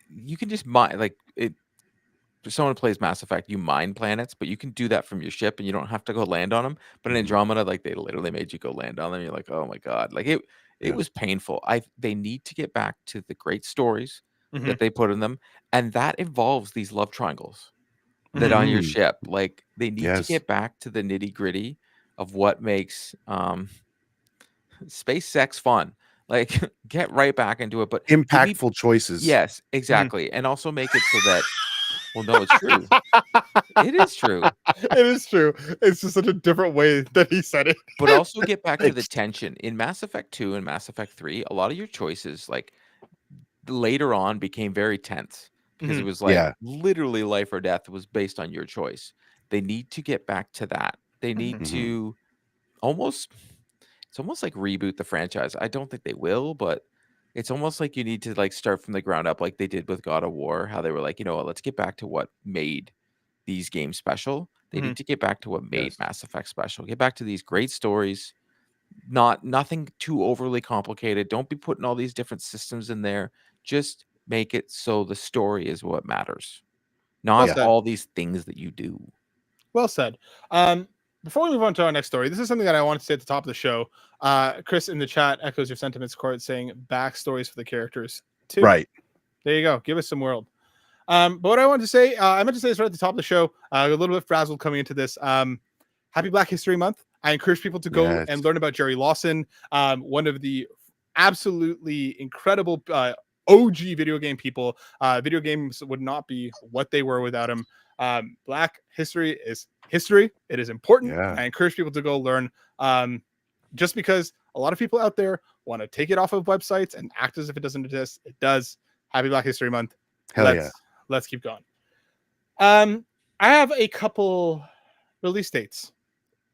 You can just mine like it. If someone plays Mass Effect, you mine planets, but you can do that from your ship, and you don't have to go land on them. But in Mhm. Andromeda, like they literally made you go land on them. You're like, oh my god, like it. It Yeah. was painful. They need to get back to the great stories Mm-hmm. that they put in them, and that involves these love triangles that on your Mm. ship. Like they need to Yes. get back to the nitty gritty of what makes space sex fun. Like get right back into it, but give me Impactful choices. yes, exactly, and also make it so that well, no, it's true. It is true. It is true. It's just such a different way that he said it. But also get back to the Thanks. tension. In Mass Effect 2 and Mass Effect 3, a lot of your choices, like later on, became very tense because it Mhm. was like Yeah. literally life or death was based on your choice. They need to get back to that. They need Mhm. to almost, it's almost like reboot the franchise. I don't think they will, but it's almost like you need to like start from the ground up, like they did with God of War, how they were like, you know what, let's get back to what made these games special. They Mhm. need to get back to what made Yes. Mass Effect special. Get back to these great stories. Nothing too overly complicated. Don't be putting all these different systems in there. Just make it so the story is what matters, Well not said. all these things that you do. Well said. Before we move on to our next story, this is something that I wanted to say at the top of the show. Chris in the chat echoes your sentiments, Court, saying backstories for the characters too. Right. There you go. Give us some world. But what I wanted to say, I meant to say this right at the top of the show. A little bit frazzled coming into this. Happy Black History Month. I encourage people to go Yes. and learn about Jerry Lawson, one of the absolutely incredible OG video game people. Video games would not be what they were without him. Black history is history. It is important. Yeah. And I encourage people to go learn. Just because a lot of people out there want to take it off of websites and act as if it doesn't exist, it does. Happy Black History Month. Hell yeah. Let's keep going. I have a couple release dates,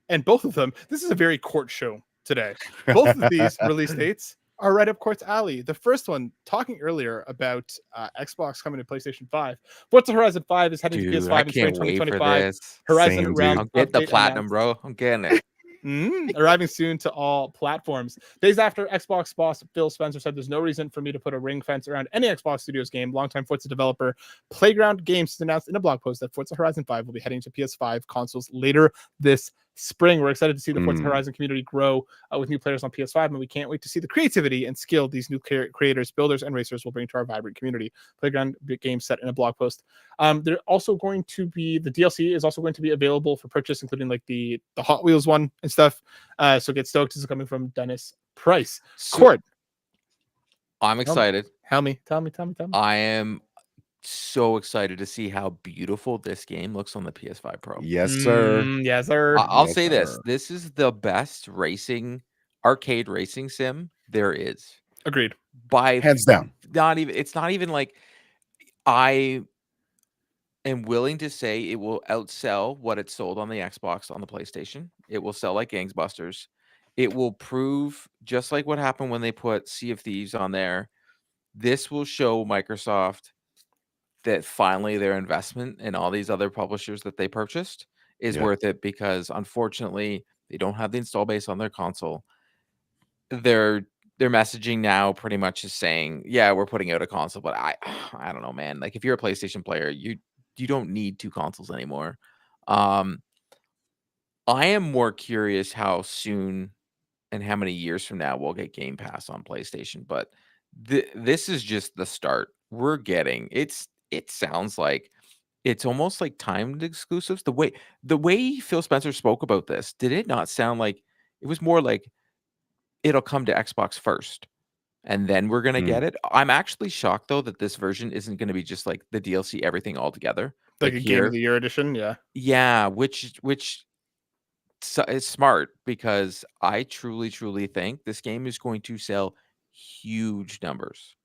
and both of them. This is a very Court show today. Both of these release dates are right up Court's alley. The first one, talking earlier about Xbox coming to PlayStation 5. Forza Horizon 5 is heading to Dude, PS5 I in can't wait for 2025. this. Horizon Same, Realm dude. I'm getting the update platinum, announced. bro. I'm getting it. Arriving soon to all platforms. Days after Xbox boss Phil Spencer said there's no reason for me to put a ring fence around any Xbox Studios game, longtime Forza developer Playground Games announced in a blog post that Forza Horizon 5 will be heading to PS5 consoles later this spring. We're excited to see the Forza Horizon community grow with new players on PS5, and we can't wait to see the creativity and skill these new creators, builders, and racers will bring to our vibrant community. Playground Games said in a blog post. They're also going to be, the DLC is also going to be available for purchase, including like the Hot Wheels one and stuff. So get stoked. This is coming from Dennis Price. Court. I'm excited. Tell me. I am so excited to see how beautiful this game looks on the PS5 Pro. Yes, sir. Yes, sir. I'll Yes, say this. sir. This is the best arcade racing sim there is. Agreed. By Hands down. it's not even like I am willing to say it will outsell what it sold on the Xbox on the PlayStation. It will sell like gangbusters. It will prove, just like what happened when they put Sea of Thieves on there, this will show Microsoft that finally their investment in all these other publishers that they purchased is Yeah. worth it, because unfortunately they don't have the install base on their console. Their messaging now pretty much is saying, yeah, we're putting out a console, but I don't know, man. Like if you're a PlayStation player, you don't need two consoles anymore. I am more curious how soon and how many years from now we'll get Game Pass on PlayStation, but this is just the start. We're getting it sounds like it's almost like timed exclusives. The way Phil Spencer spoke about this, did it not sound like it was more like it'll come to Xbox first and then we're going to get it? I'm actually shocked though that this version isn't going to be just like the DLC everything all together. Like a Game of the Year edition, yeah. Yeah, which is smart, because I truly think this game is going to sell huge numbers.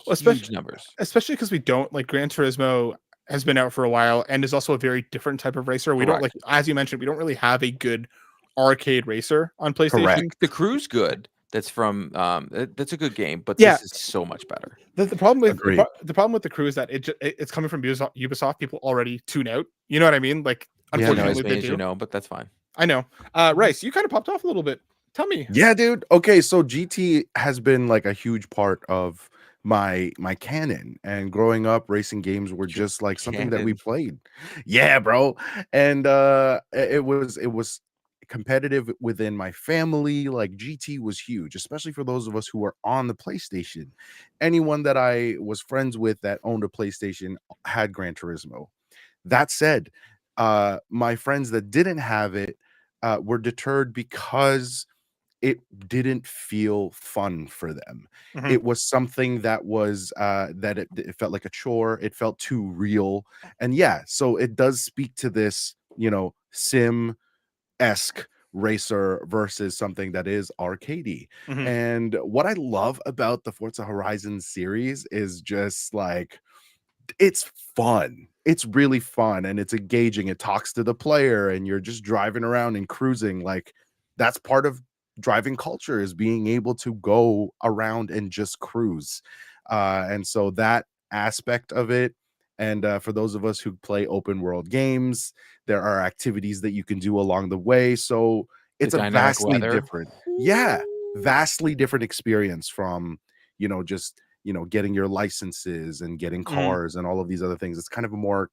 Well, Huge numbers. especially because we don't, like, Gran Turismo has been out for a while and is also a very different type of racer. We don't, like, as you mentioned, we don't really have a good arcade racer on PlayStation. Correct. The crew's good. That's from that's a good game, but Yeah. this is so much better. The problem with Agreed. the problem with the crew is that it's coming from Ubisoft. People already tune out. You know what I mean? Like, Which unfortunately, annoys me, they as do. you know, but that's fine. I know. Rice, you kind of popped off a little bit. Tell me. Yeah, dude. Okay, so GT has been like a huge part of my canon, and growing up, racing games were Your just like something that we canon. played. Yeah, bro. And it was competitive within my family. Like GT was huge, especially for those of us who were on the PlayStation. Anyone that I was friends with that owned a PlayStation had Gran Turismo. That said, my friends that didn't have it were deterred because it didn't feel fun for them. Mhm. It was something that was that it felt like a chore. It felt too real. And yeah, so it does speak to this, sim-esque racer versus something that is arcadey. Mhm. And what I love about the Forza Horizon series is just like it's fun. It's really fun and it's engaging. It talks to the player and you're just driving around and cruising. Like that's part of driving culture, is being able to go around and just cruise. And so that aspect of it, and for those of us who play open world games, there are activities that you can do along the way. So it's The a dynamic vastly weather. different, vastly different experience from, just getting your licenses and getting cars and all of these other things. It's kind of a more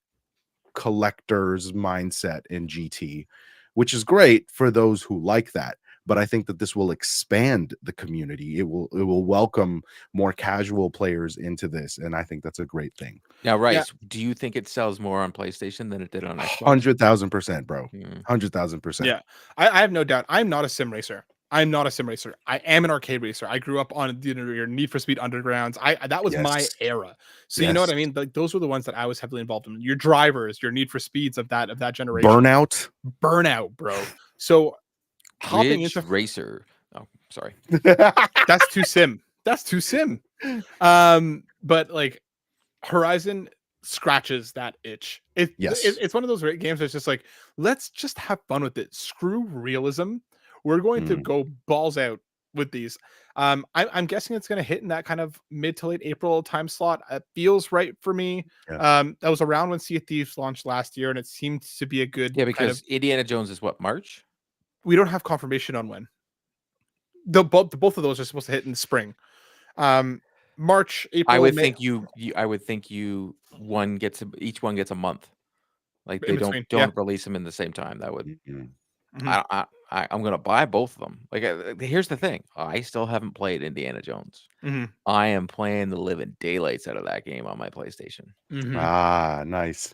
collector's mindset in GT, which is great for those who like that. But I think that this will expand the community. It will welcome more casual players into this, and I think that's a great thing. Now, Rice, Yeah. do you think it sells more on PlayStation than it did on Xbox? 100,000%, bro. Hmm. 100,000%. Yeah, I have no doubt. I'm not a sim racer. I'm not a sim racer. I am an arcade racer. I grew up on your Need for Speed Undergrounds. That was my Yes. era. So you know what I Yes. mean? Like, those were the ones that I was heavily involved in. Your drivers, your Need for Speeds of that generation. Burnout. Burnout, bro. So hopping Ridge into Racer. Oh, sorry. that's too sim. That's too sim. But like Horizon scratches that itch. Yes. It's one of those games that's just like, let's just have fun with it. Screw realism. We're going to go balls out with these. I'm guessing it's going to hit in that kind of mid to late April time slot. It feels right for me. Yeah. That was around when Sea of Thieves launched last year, and it seemed to be a good Yeah, kind because of. Indiana Jones is what, March? We don't have confirmation on when. Both of those are supposed to hit in the spring. March, April. I would May, think I would think each one gets a month. Like in they don't between. Yeah. release them in the same time. That would Mhm. I'm gonna buy both of them. Like here's the thing, I still haven't played Indiana Jones. Mhm. I am playing the living daylights out of that game on my PlayStation. Nice.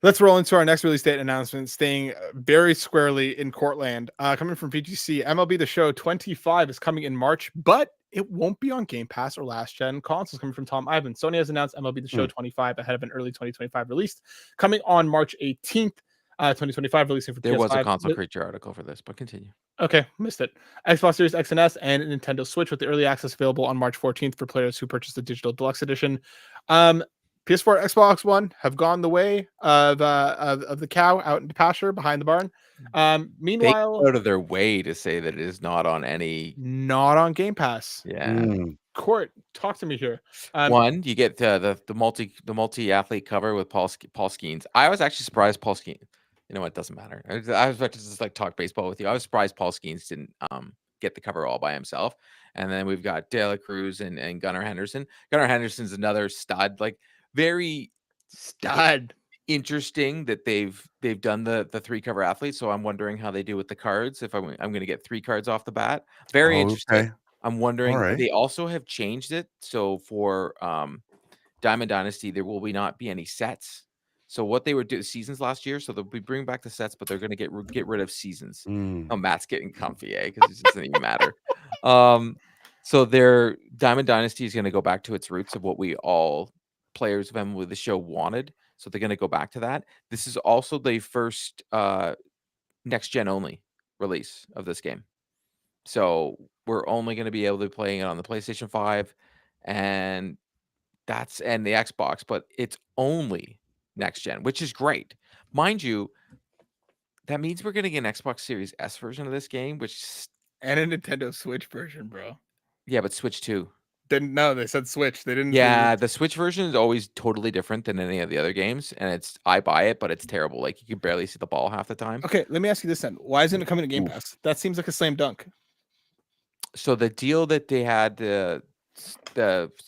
Let's roll into our next release date announcement, staying very squarely in Cortland. Coming from VGC, MLB The Show 25 is coming in March, but it won't be on Game Pass or last gen consoles. Coming from Tom Ivan, Sony has announced MLB The Show 25 ahead of an early 2025 release, coming on March 18th, 2025, releasing for There PS5. was a console creature article for this, but continue. Okay, missed it. Xbox Series X and S and Nintendo Switch with the early access available on March 14th for players who purchase the digital deluxe edition. PS4, Xbox One have gone the way of the cow out in the pasture behind the barn. Meanwhile, They go out of their way to say that it is not on any. not on Game Pass. Yeah. Court, talk to me here. One, you get the multi athlete cover with Paul Skeens. I was actually surprised Paul Skeens. You know what? Doesn't matter. I was about to just like talk baseball with you. I was surprised Paul Skeens didn't get the cover all by himself. And then we've got De La Cruz and Gunnar Henderson. Gunnar Henderson's another stud. Like very stud. Interesting that they've done the 3 cover athletes. So I'm wondering how they do with the cards. If I'm going to get 3 cards off the bat. Very interesting. Okay. I'm wondering. All right. They also have changed it. So for Diamond Dynasty, there will not be any sets. So what they were doing seasons last year, so they'll be bringing back the sets, but they're going to get rid of seasons. Oh, Matt's getting comfy, because it doesn't even matter. So their Diamond Dynasty is going to go back to its roots of what we all players of MLB The Show wanted. So they're going to go back to that. This is also the first next gen only release of this game. So we're only going to be able to play it on the PlayStation 5 and the Xbox, but it's only next gen, which is great. Mind you, That means we're getting an Xbox Series S version of this game, which And a Nintendo Switch version, bro. yeah, but Switch 2. No, they said Switch. They didn't. Yeah, the Switch version is always totally different than any of the other games, and I buy it, but it's terrible. Like you can barely see the ball half the time. Okay, let me ask you this then: why isn't it coming to Game Oof. Pass? That seems like a slam dunk. So the deal that they had, the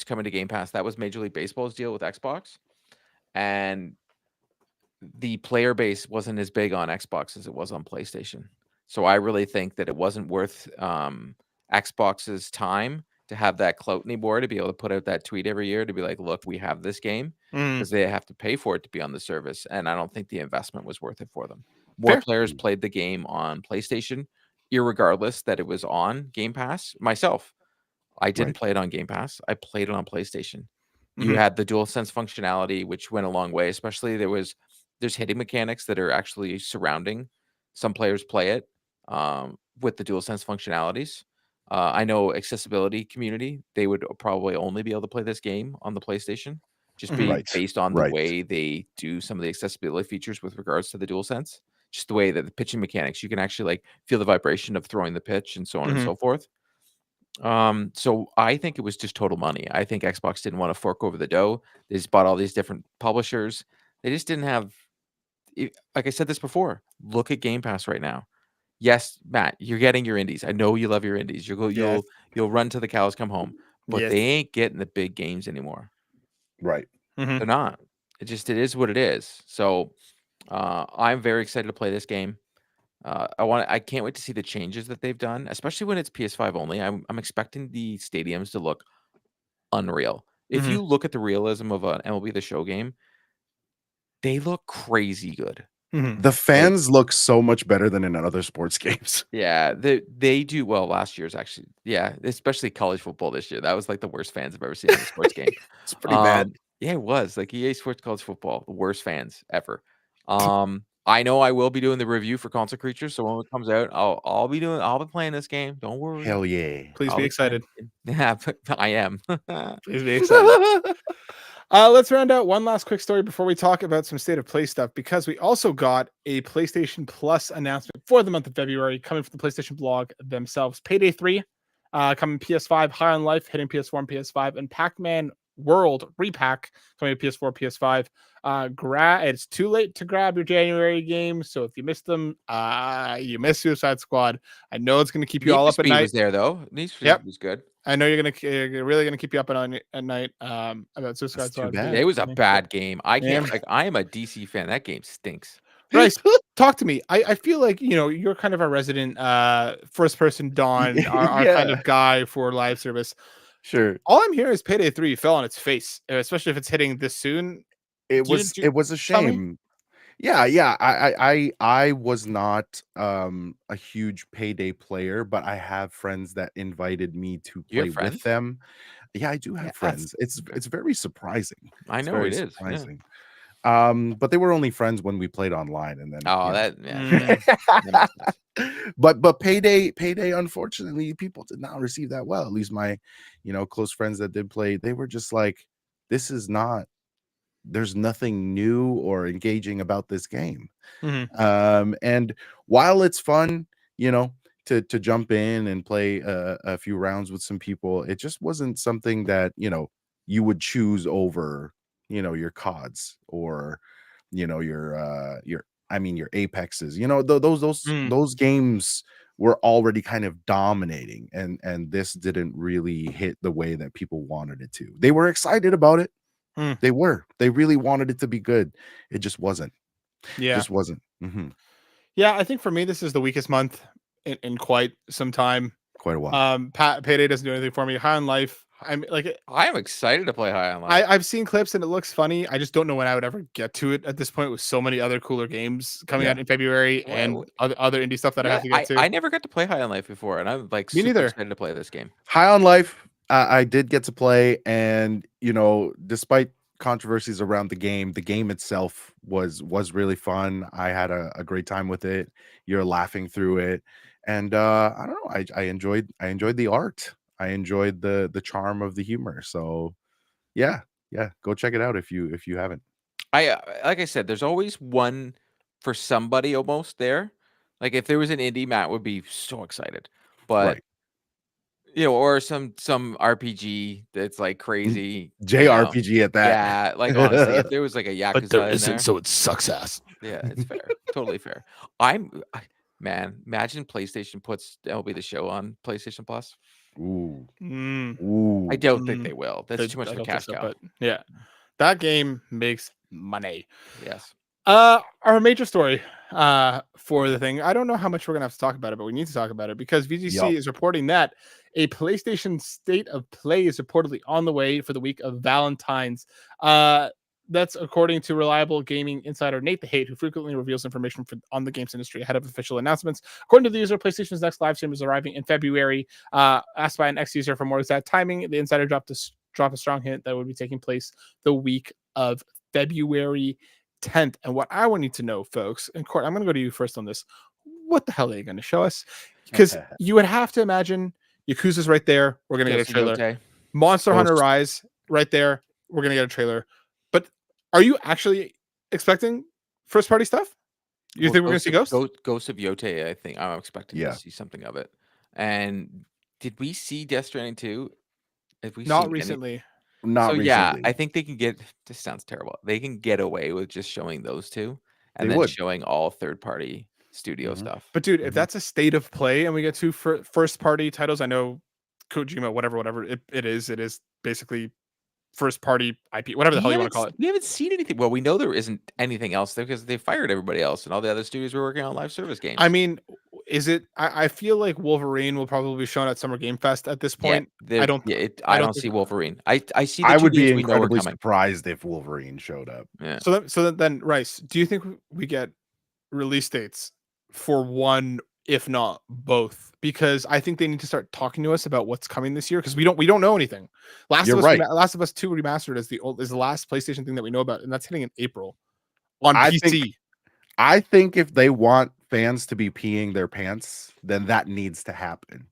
coming to Game Pass, that was Major League Baseball's deal with Xbox, and the player base wasn't as big on Xbox as it was on PlayStation. So I really think that it wasn't worth Xbox's time to have that clout anymore, to be able to put out that tweet every year to be like, look, we have this game, because they have to pay for it to be on the service. And I don't think the investment was worth it for them. More Fair. players played the game on PlayStation, irregardless that it was on Game Pass. Myself, I didn't play it on Game Pass. I played it on PlayStation. You had the DualSense functionality, which went a long way, especially there's hitting mechanics that are actually surrounding some players play it with the DualSense functionalities. I know accessibility community, they would probably only be able to play this game on the PlayStation, just being based on the way they do some of the accessibility features with regards to the DualSense. Just the way that the pitching mechanics, you can actually like feel the vibration of throwing the pitch and so on and so forth. So I think it was just total money. I think Xbox didn't want to fork over the dough. They just bought all these different publishers. They just didn't have, like I said this before, look at Game Pass right now. Yes, Matt, you're getting your indies. I know you love your indies. You'll run to the cows come home, but they ain't getting the big games anymore. Right. They're not. It is what it is. So I'm very excited to play this game. I can't wait to see the changes that they've done, especially when it's PS5 only. I'm expecting the stadiums to look unreal. If you look at the realism of an MLB The Show game, they look crazy good. The fans look so much better than in other sports games. Yeah, they do well. Last year's actually, yeah, especially college football this year. That was like the worst fans I've ever seen in a sports game. It's pretty bad. Yeah, it was like EA Sports College Football, the worst fans ever. I know I will be doing the review for Console Creatures, so when it comes out, I'll be playing this game. Don't worry. Hell yeah. Please be excited. Yeah, I am. Please be excited. Let's round out one last quick story before we talk about some state of play stuff, because we also got a PlayStation Plus announcement for the month of February coming from the PlayStation blog themselves. Payday 3 coming PS5, High on Life hitting PS4 and PS5, and Pac-Man World Repack coming to PS4, PS5. It's too late to grab your January games, so if you missed them, you missed Suicide Squad. I know it's going to keep you all up at night. Was there though? Need for Speed was good. I know you're really gonna keep you up at night about Suicide Squad. It was a bad game. I can't I am a DC fan. That game stinks. Bryce, talk to me. I feel like you're kind of our resident first person Dawn, our kind of guy for live service. Sure. All I'm hearing is Payday 3 fell on its face, especially if it's hitting this soon. It was a shame. Yeah. I was not a huge Payday player, but I have friends that invited me to play with them. Yeah, I do have friends. It's very surprising. I know it is surprising. Yeah. But they were only friends when we played online, and then but Payday, unfortunately, people did not receive that well. At least my, close friends that did play, they were just like, there's nothing new or engaging about this game. And while it's fun, to jump in and play a few rounds with some people, it just wasn't something that, you would choose over, your CODs or, your Apexes, those games were already kind of dominating, and this didn't really hit the way that people wanted it to. They were excited about it. They really wanted it to be good. It just wasn't. Yeah. Just wasn't. Yeah, I think for me, this is the weakest month in quite some time. Quite a while. Payday doesn't do anything for me. High on Life, I'm excited to play High on Life. I've seen clips and it looks funny. I just don't know when I would ever get to it at this point, with so many other cooler games coming out in February and other indie stuff that I have to get to. I never got to play High on Life before, and I'm like super excited to play this game. High on Life, I did get to play, and despite controversies around the game itself was really fun. I had a great time with it. You're laughing through it, and I don't know. I enjoyed the art. I enjoyed the charm of the humor. So yeah, go check it out if you haven't. Like I said, there's always one for somebody almost there. Like if there was an indie, Matt would be so excited. But Right. or some RPG that's like crazy. JRPG at that. Yeah, like honestly, if there was like a But there Yakuza in isn't, there, so it sucks ass. yeah, it's fair, totally fair. Man, imagine PlayStation puts MLB The Show on PlayStation Plus. Ooh. Mm, Ooh. I don't think they will. That's too I much of a don't cash think so, cow. but yeah, that game makes money. Yes. Our major story for the thing, I don't know how much we're gonna have to talk about it, but we need to talk about it because VGC is reporting that a PlayStation State of Play is reportedly on the way for the week of Valentine's. That's according to reliable gaming insider Nate the Hate, who frequently reveals information on the games industry ahead of official announcements. According to the user, PlayStation's next live stream is arriving in February. Asked by an ex-user for more exact timing, the insider dropped a strong hint that would be taking place the week of February 10th. And what I want you to know, folks, and Court, I'm going to go to you first on this. What the hell are they going to show us? Because you would have to imagine Yakuza's right there. We're going to get a trailer. Yote. Monster Hunter Rise right there. We're going to get a trailer. But are you actually expecting first party stuff? You think we're going to see Ghost? Ghost of Yote, I think I'm expecting to see something of it. And did we see Death Stranding 2? Have we Not seen recently. Not recently. Yeah, I think they can get. This sounds terrible. They can get away with just showing those two, and then showing all third-party studio stuff. But dude, if that's a state of play, and we get two first-party titles, I know Kojima, whatever it is basically first-party IP, whatever the hell you want to call it. We haven't seen anything. Well, we know there isn't anything else there because they fired everybody else, and all the other studios were working on live service games. I mean, is it? I feel like Wolverine will probably be shown at Summer Game Fest at this point. I don't see Wolverine. I see. I would be incredibly surprised if Wolverine showed up. Yeah. So then, Rice, do you think we get release dates for one, if not both? Because I think they need to start talking to us about what's coming this year because we don't know anything. Last of Us 2 Remastered is the last PlayStation thing that we know about, and that's hitting in April on PC. I think if they want fans to be peeing their pants, then that needs to happen.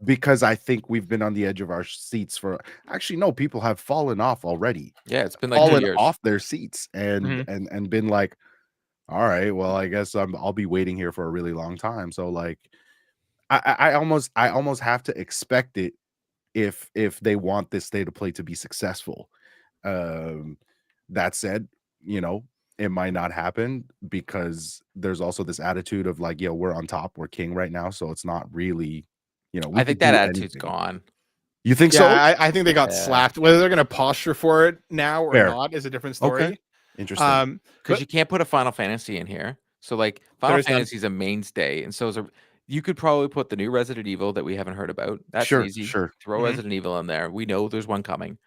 Because I think we've been on the edge of our seats for people have fallen off already. Yeah, it's been like fallen 2 years off their seats and been like, all right, well, I guess I'll be waiting here for a really long time. So like, I almost have to expect it if they want this state of play to be successful. That said, it might not happen because there's also this attitude of like, we're on top, we're king right now. So it's not really, I think that attitude's gone. You think so? I think they got slapped. Whether they're going to posture for it now or not is a different story. Okay. Interesting. Because you can't put a Final Fantasy in here. So like Final Fantasy is a mainstay. And so you could probably put the new Resident Evil that we haven't heard about. That's easy. Sure. Throw Resident Evil in there. We know there's one coming.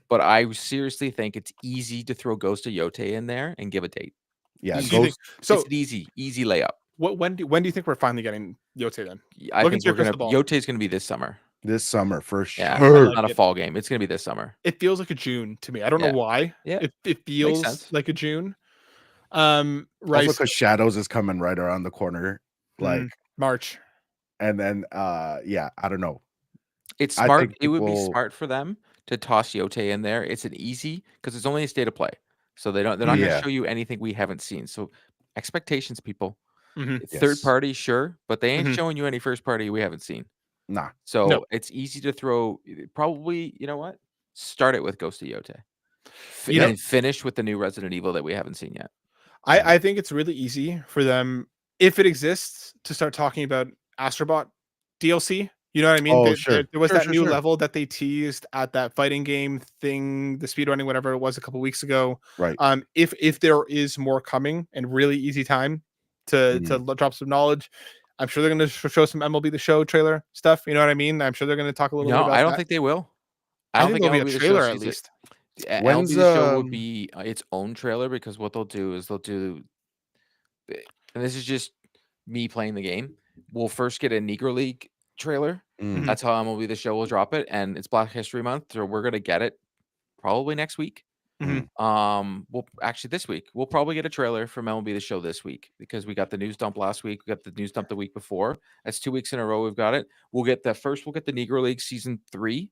But I seriously think it's easy to throw Ghost of Yote in there and give a date. Yeah, it's an easy layup. When do you think we're finally getting Yote then? I think Yote's gonna be this summer. This summer for sure. Yeah, it's not a fall game. It's gonna be this summer. It feels like a June to me. I don't know why. Yeah, it feels like a June. Also because Shadows is coming right around the corner, like March. And then I don't know. It's smart. It would be smart for them to toss Yote in there. It's an easy because it's only a state of play, so they're not gonna show you anything we haven't seen. So expectations, people. Third party, sure, but they ain't showing you any first party we haven't seen. Nah. So it's easy to throw. Probably, you know what? Start it with Ghost of Yote. And finish with the new Resident Evil that we haven't seen yet. I think it's really easy for them, if it exists, to start talking about Astrobot DLC. You know what I mean? Oh, there was that new level that they teased at that fighting game thing, the speedrunning, whatever it was, a couple weeks ago. Right. If there is more coming and really easy time to drop some knowledge, I'm sure they're going to show some MLB The Show trailer stuff. You know what I mean? I'm sure they're going to talk a little bit about that. I don't think they will. I think there'll be a trailer at least. MLB The Show will be its own trailer because what they'll do is and this is just me playing the game. We'll first get a Negro League trailer. That's how MLB The Show will drop it, and it's Black History Month, so we're gonna get it probably next week. Well, actually this week we'll probably get a trailer from MLB The Show this week because we got the news dump last week. We got the news dump the week before. That's 2 weeks in a row we've got it. We'll get the Negro League season 3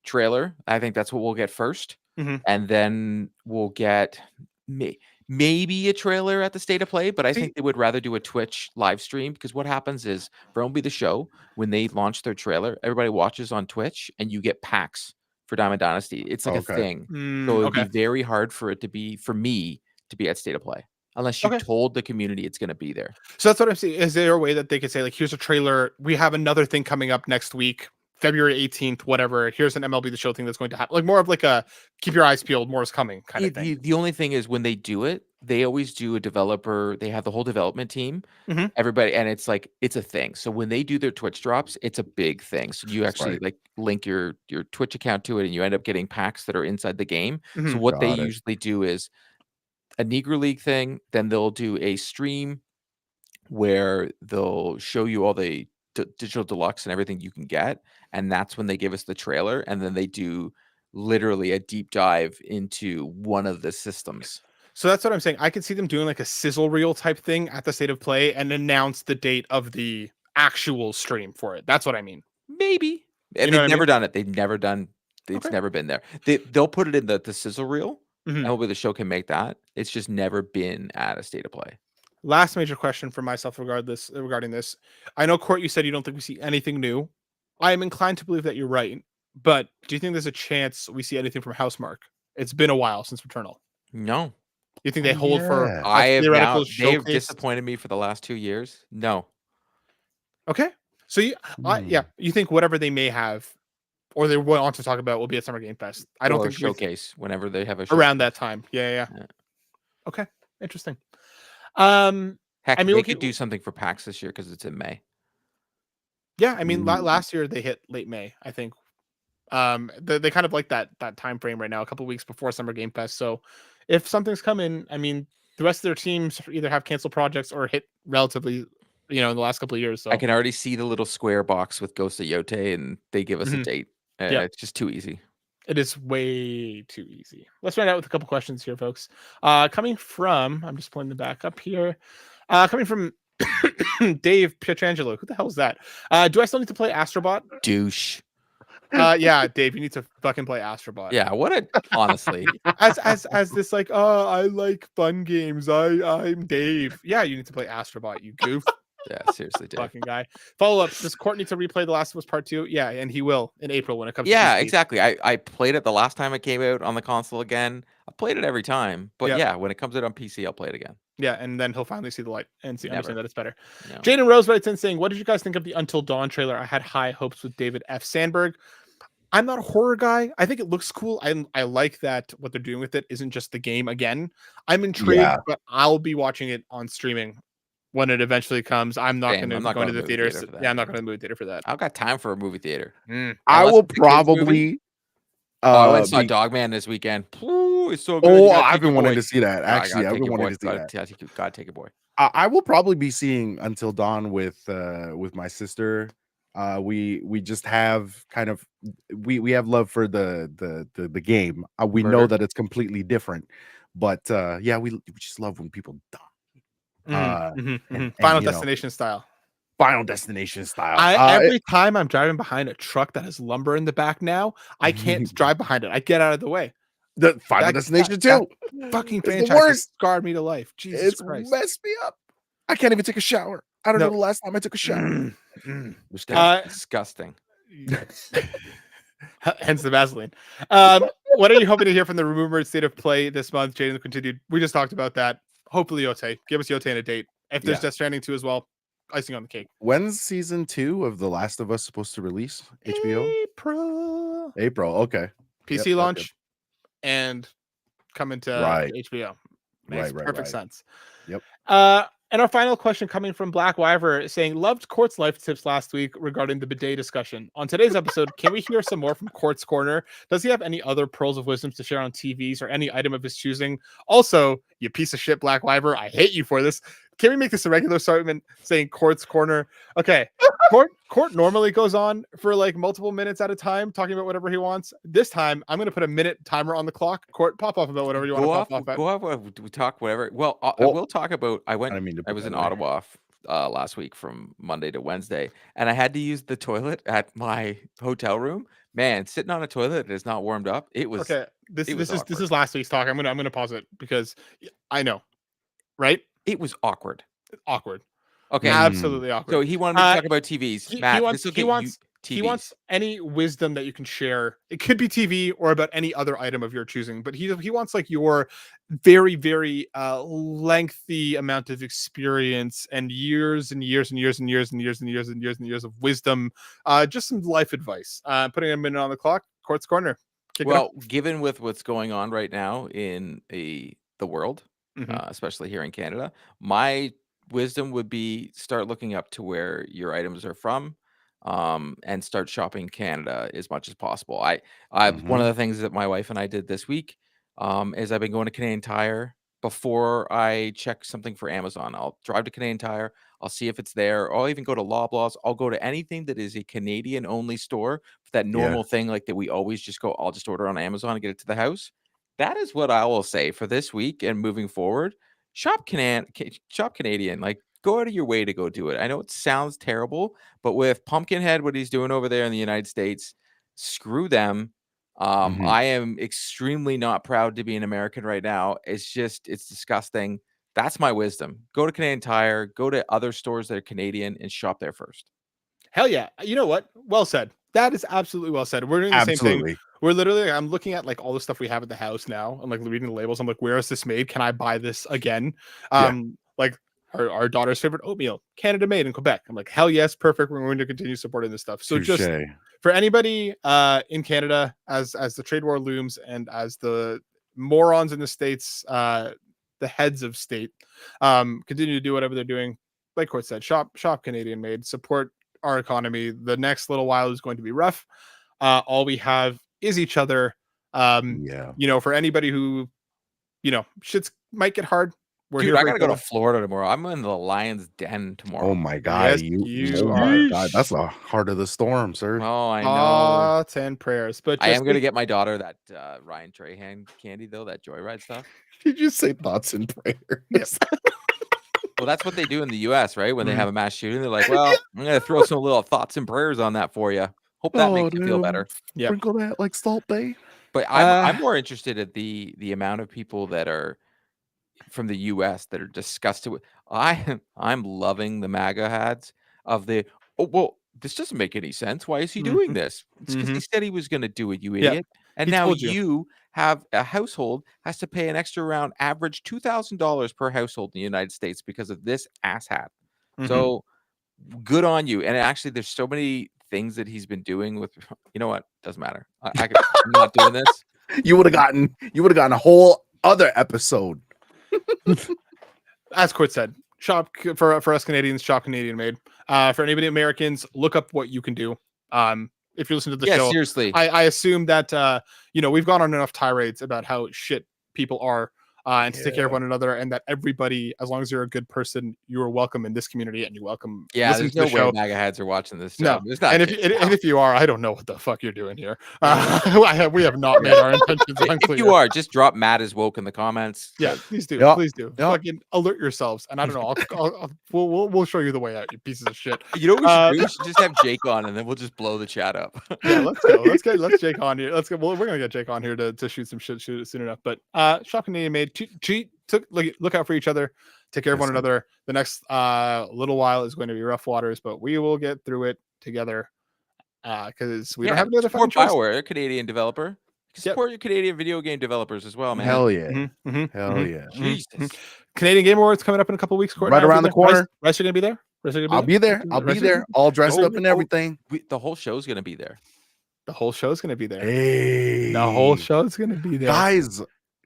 trailer. I think that's what we'll get first, and then we'll get maybe a trailer at the State of Play, but I think they would rather do a Twitch live stream, because what happens is for MLB The Show, when they launch their trailer, everybody watches on Twitch and you get packs for Diamond Dynasty. It's like a thing. So it would be very hard for me to be at State of Play unless you told the community it's going to be there. So that's what I'm saying. Is there a way that they could say, like, here's a trailer, we have another thing coming up next week, February 18th, whatever. Here's an MLB The Show thing that's going to happen. Like more of like a keep your eyes peeled, more is coming kind of thing. The only thing is when they do it, they always do a developer. They have the whole development team, everybody, and it's like it's a thing. So when they do their Twitch drops, it's a big thing. So you actually like link your Twitch account to it, and you end up getting packs that are inside the game. So what they usually do is a Negro League thing. Then they'll do a stream where they'll show you all the digital deluxe and everything you can get, and that's when they give us the trailer, and then they do literally a deep dive into one of the systems. So that's what I'm saying. I could see them doing like a sizzle reel type thing at the State of Play and announce the date of the actual stream for it. That's what I mean. Maybe. And they've never done it. They've never done. It's never been there. They'll put it in the sizzle reel, and hopefully the show can make that. It's just never been at a State of Play. Last major question for myself regarding this. I know, Court, you said you don't think we see anything new. I am inclined to believe that you're right, but do you think there's a chance we see anything from Housemarque? It's been a while since Returnal. No. You think they hold for a theoretical showcase? They've disappointed me for the last 2 years. No. Okay. So you think whatever they may have or they want to talk about will be at Summer Game Fest. I don't think showcase whenever they have a showcase. Around that time. Yeah. Okay. Interesting. Heck, I mean, they could do something for PAX this year because it's in May. Yeah, I mean, last year they hit late May, I think. They kind of like that time frame right now, a couple weeks before Summer Game Fest. So if something's coming, I mean, the rest of their teams either have canceled projects or hit relatively, in the last couple of years. So I can already see the little square box with Ghost of Yote, and they give us a date. It's just too easy. It is way too easy. Let's find out with a couple questions here, folks. Coming from, I'm just pulling them back up here. Coming from Dave Pietrangelo. Who the hell is that? Do I still need to play Astrobot? Douche. Yeah, Dave, you need to fucking play Astrobot. Yeah, honestly. as this like, oh, I like fun games. I'm Dave. Yeah, you need to play Astrobot, you goof. Yeah, seriously, Dave. Fucking guy. Follow up. Does Court need to replay The Last of Us Part 2? Yeah, and he will in April when it comes to PC. Exactly. I played it the last time it came out on the console again. I played it every time. But when it comes out on PC, I'll play it again. Yeah, and then he'll finally see the light and understand that it's better. No. Jaden Rose writes in saying, what did you guys think of the Until Dawn trailer? I had high hopes with David F. Sandberg. I'm not a horror guy. I think it looks cool. I like that what they're doing with it isn't just the game again. I'm intrigued, but I'll be watching it on streaming when it eventually comes. I'm not going to go to the theaters. I'm not going to the movie theater for that. I've got time for a movie theater. I will probably. I went and saw Dogman this weekend. Ooh, it's so good. Oh, I've been wanting to see that. Actually, I've been wanting to see that. God, take it, boy. I will probably be seeing Until Dawn with my sister. We just have kind of we have love for the game. We know that it's completely different, but we just love when people die. Final Destination style. Final Destination style. Every time I'm driving behind a truck that has lumber in the back now, I can't drive behind it. I get out of the way. The Final Destination 2 fucking franchise scarred me to life. Jesus Christ, messed me up. I can't even take a shower. I don't know the last time I took a shower. Disgusting. Hence the Vaseline. What are you hoping to hear from the rumored State of Play this month? Jaden continued. We just talked about that. Hopefully, Yote. Give us Yote and a date. If there's Death Stranding 2 as well, icing on the cake. When's season 2 of The Last of Us supposed to release? HBO? April. Okay. PC launch and coming to HBO. Makes perfect sense. Yep. And our final question coming from Black Wyver saying, loved Court's life tips last week regarding the bidet discussion. On today's episode, can we hear some more from Court's Corner? Does he have any other pearls of wisdom to share on TVs or any item of his choosing? Also, you piece of shit, Black Wyver, I hate you for this. Can we make this a regular segment saying Court's Corner? Okay. Court normally goes on for like multiple minutes at a time talking about whatever he wants. This time, I'm going to put a minute timer on the clock. Court, pop off about whatever you want to pop off at. Go off. We talk whatever. Well, I will talk about. I was in Ottawa last week from Monday to Wednesday, and I had to use the toilet at my hotel room man, sitting on a toilet that is not warmed up. It was Okay, this was is awkward. last week's talk. I'm gonna pause it because I know, right? It was awkward. Awkward. Okay, Absolutely awkward. so he wanted me to talk about TVs. He Matt, wants this will he get you wants TVs. he wants any wisdom that you can share. It could be TV or about any other item of your choosing, but he wants like your very very lengthy amount of experience and years and years and years and years and years and years and years and years of wisdom. Just some life advice. Putting a minute on the clock. Court's corner. Kick it Well, given with what's going on right now in the world, Mhm. especially here in Canada, my wisdom would be start looking up to where your items are from, and start shopping Canada as much as possible. One of the things that my wife and I did this week, is I've been going to Canadian Tire before I check something for Amazon. I'll drive to Canadian Tire. I'll see if it's there. Or I'll even go to Loblaws. I'll go to anything that is a Canadian only store. That Yeah. normal thing like that we always just go, I'll just order on Amazon and get it to the house. That is what I will say for this week and moving forward. Shop Canadian. Like, go out of your way to go do it. I know it sounds terrible, but with Pumpkinhead, what he's doing over there in the United States, screw them. I am extremely not proud to be an American right now. It's disgusting. That's my wisdom. Go to Canadian Tire, go to other stores that are Canadian and shop there first. Hell yeah. You know what? Well said. That is absolutely well said. We're doing the same thing. Absolutely. We're literally, I'm looking at like all the stuff we have at the house now. I'm like reading the labels. I'm like, where is this made? Can I buy this again? Like our daughter's favorite oatmeal, Canada made in Quebec. I'm like, hell yes, perfect. We're going to continue supporting this stuff. So just Touche. for anybody in Canada, as the trade war looms and as the morons in the States, the heads of state, continue to do whatever they're doing. Like Court said, shop Canadian made, support our economy. The next little while is going to be rough. All we have is each other. Yeah. You know, for anybody who, you know, shit's might get hard. We're Dude, here I for gotta each go to other. Florida tomorrow. I'm in the Lion's Den tomorrow. Oh my God. Yes, you oh are. my God. That's the heart of the storm, sir. Oh, I know. Thoughts and prayers. But I just am gonna get my daughter that Ryan Trahan candy though, that Joyride stuff. Did you say thoughts and prayers? Yes. Well, that's what they do in the US, right? When they Mhm. have a mass shooting, they're like, well, I'm gonna throw some little thoughts and prayers on that for you. Hope that makes you feel better. Yep. Sprinkle that like Salt Bay. But I'm more interested at the amount of people that are from the US that are disgusted with. I'm loving the MAGA hats of the this doesn't make any sense. Why is he doing this? It's because he said he was going to do it, you Yeah, idiot. And he now told you. you have a household has to pay an extra around average $2,000 per household in the United States because of this ass hat. So good on you. And actually, there's so many things that he's been doing with. You know what? Doesn't matter. I'm not doing this. You would have gotten a whole other episode. As Court said, shop for us Canadians, shop Canadian made. For anybody Americans, look up what you can do. If you listen to the show, seriously. I assume that you know, we've gone on enough tirades about how shit people are, and to take care of one another, and that everybody, as long as you're a good person, you are welcome in this community, and you're welcome. Yeah, listening there's to no the way show. MAGA heads are watching this show. No, There's not. and if you are, I don't know what the fuck you're doing here. We have not made our intentions unclear. If you are, just drop Matt is woke in the comments. Yeah, please do. Yep. Please do. Yep. Fucking alert yourselves. And I don't know. We'll show you the way out, you pieces of shit. You know what we should do? We should just have Jake on, and then we'll just blow the chat up. Yeah, let's go. Let's Jake on here. Let's go. Well, we're gonna get Jake on here to shoot some shit soon enough. But shop Canadian made. Look out for each other. Take care of one another. The next little while is going to be rough waters, but we will get through it together. Because we don't have any other fucking choice. BioWare, a Canadian developer. Support your Canadian video game developers as well, man. Hell yeah. Hell yeah. Jesus. Canadian Game Awards coming up in a couple weeks. Right around the corner. Rice, you're gonna be there? I'll be there. I'll be there. All dressed up and everything. The whole show's gonna be there. The whole show's gonna be there. Hey. The whole show's gonna be there. Guys,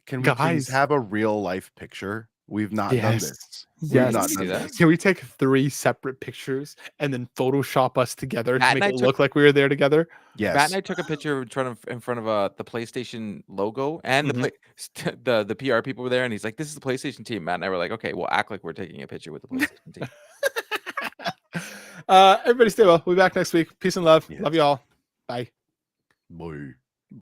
can we please have a real life picture? We've not done this. Yes. Not done this. Can we take 3 separate pictures and then Photoshop us together to Matt make it look like we were there together? Yes. Matt and I took a picture in front of the PlayStation logo, and the PR people were there, and he's like, "This is the PlayStation team." Matt and I were like, "Okay, we'll act like we're taking a picture with the PlayStation team." Everybody stay well. We'll be back next week. Peace and love. Yes. Love you all. Bye. Boy.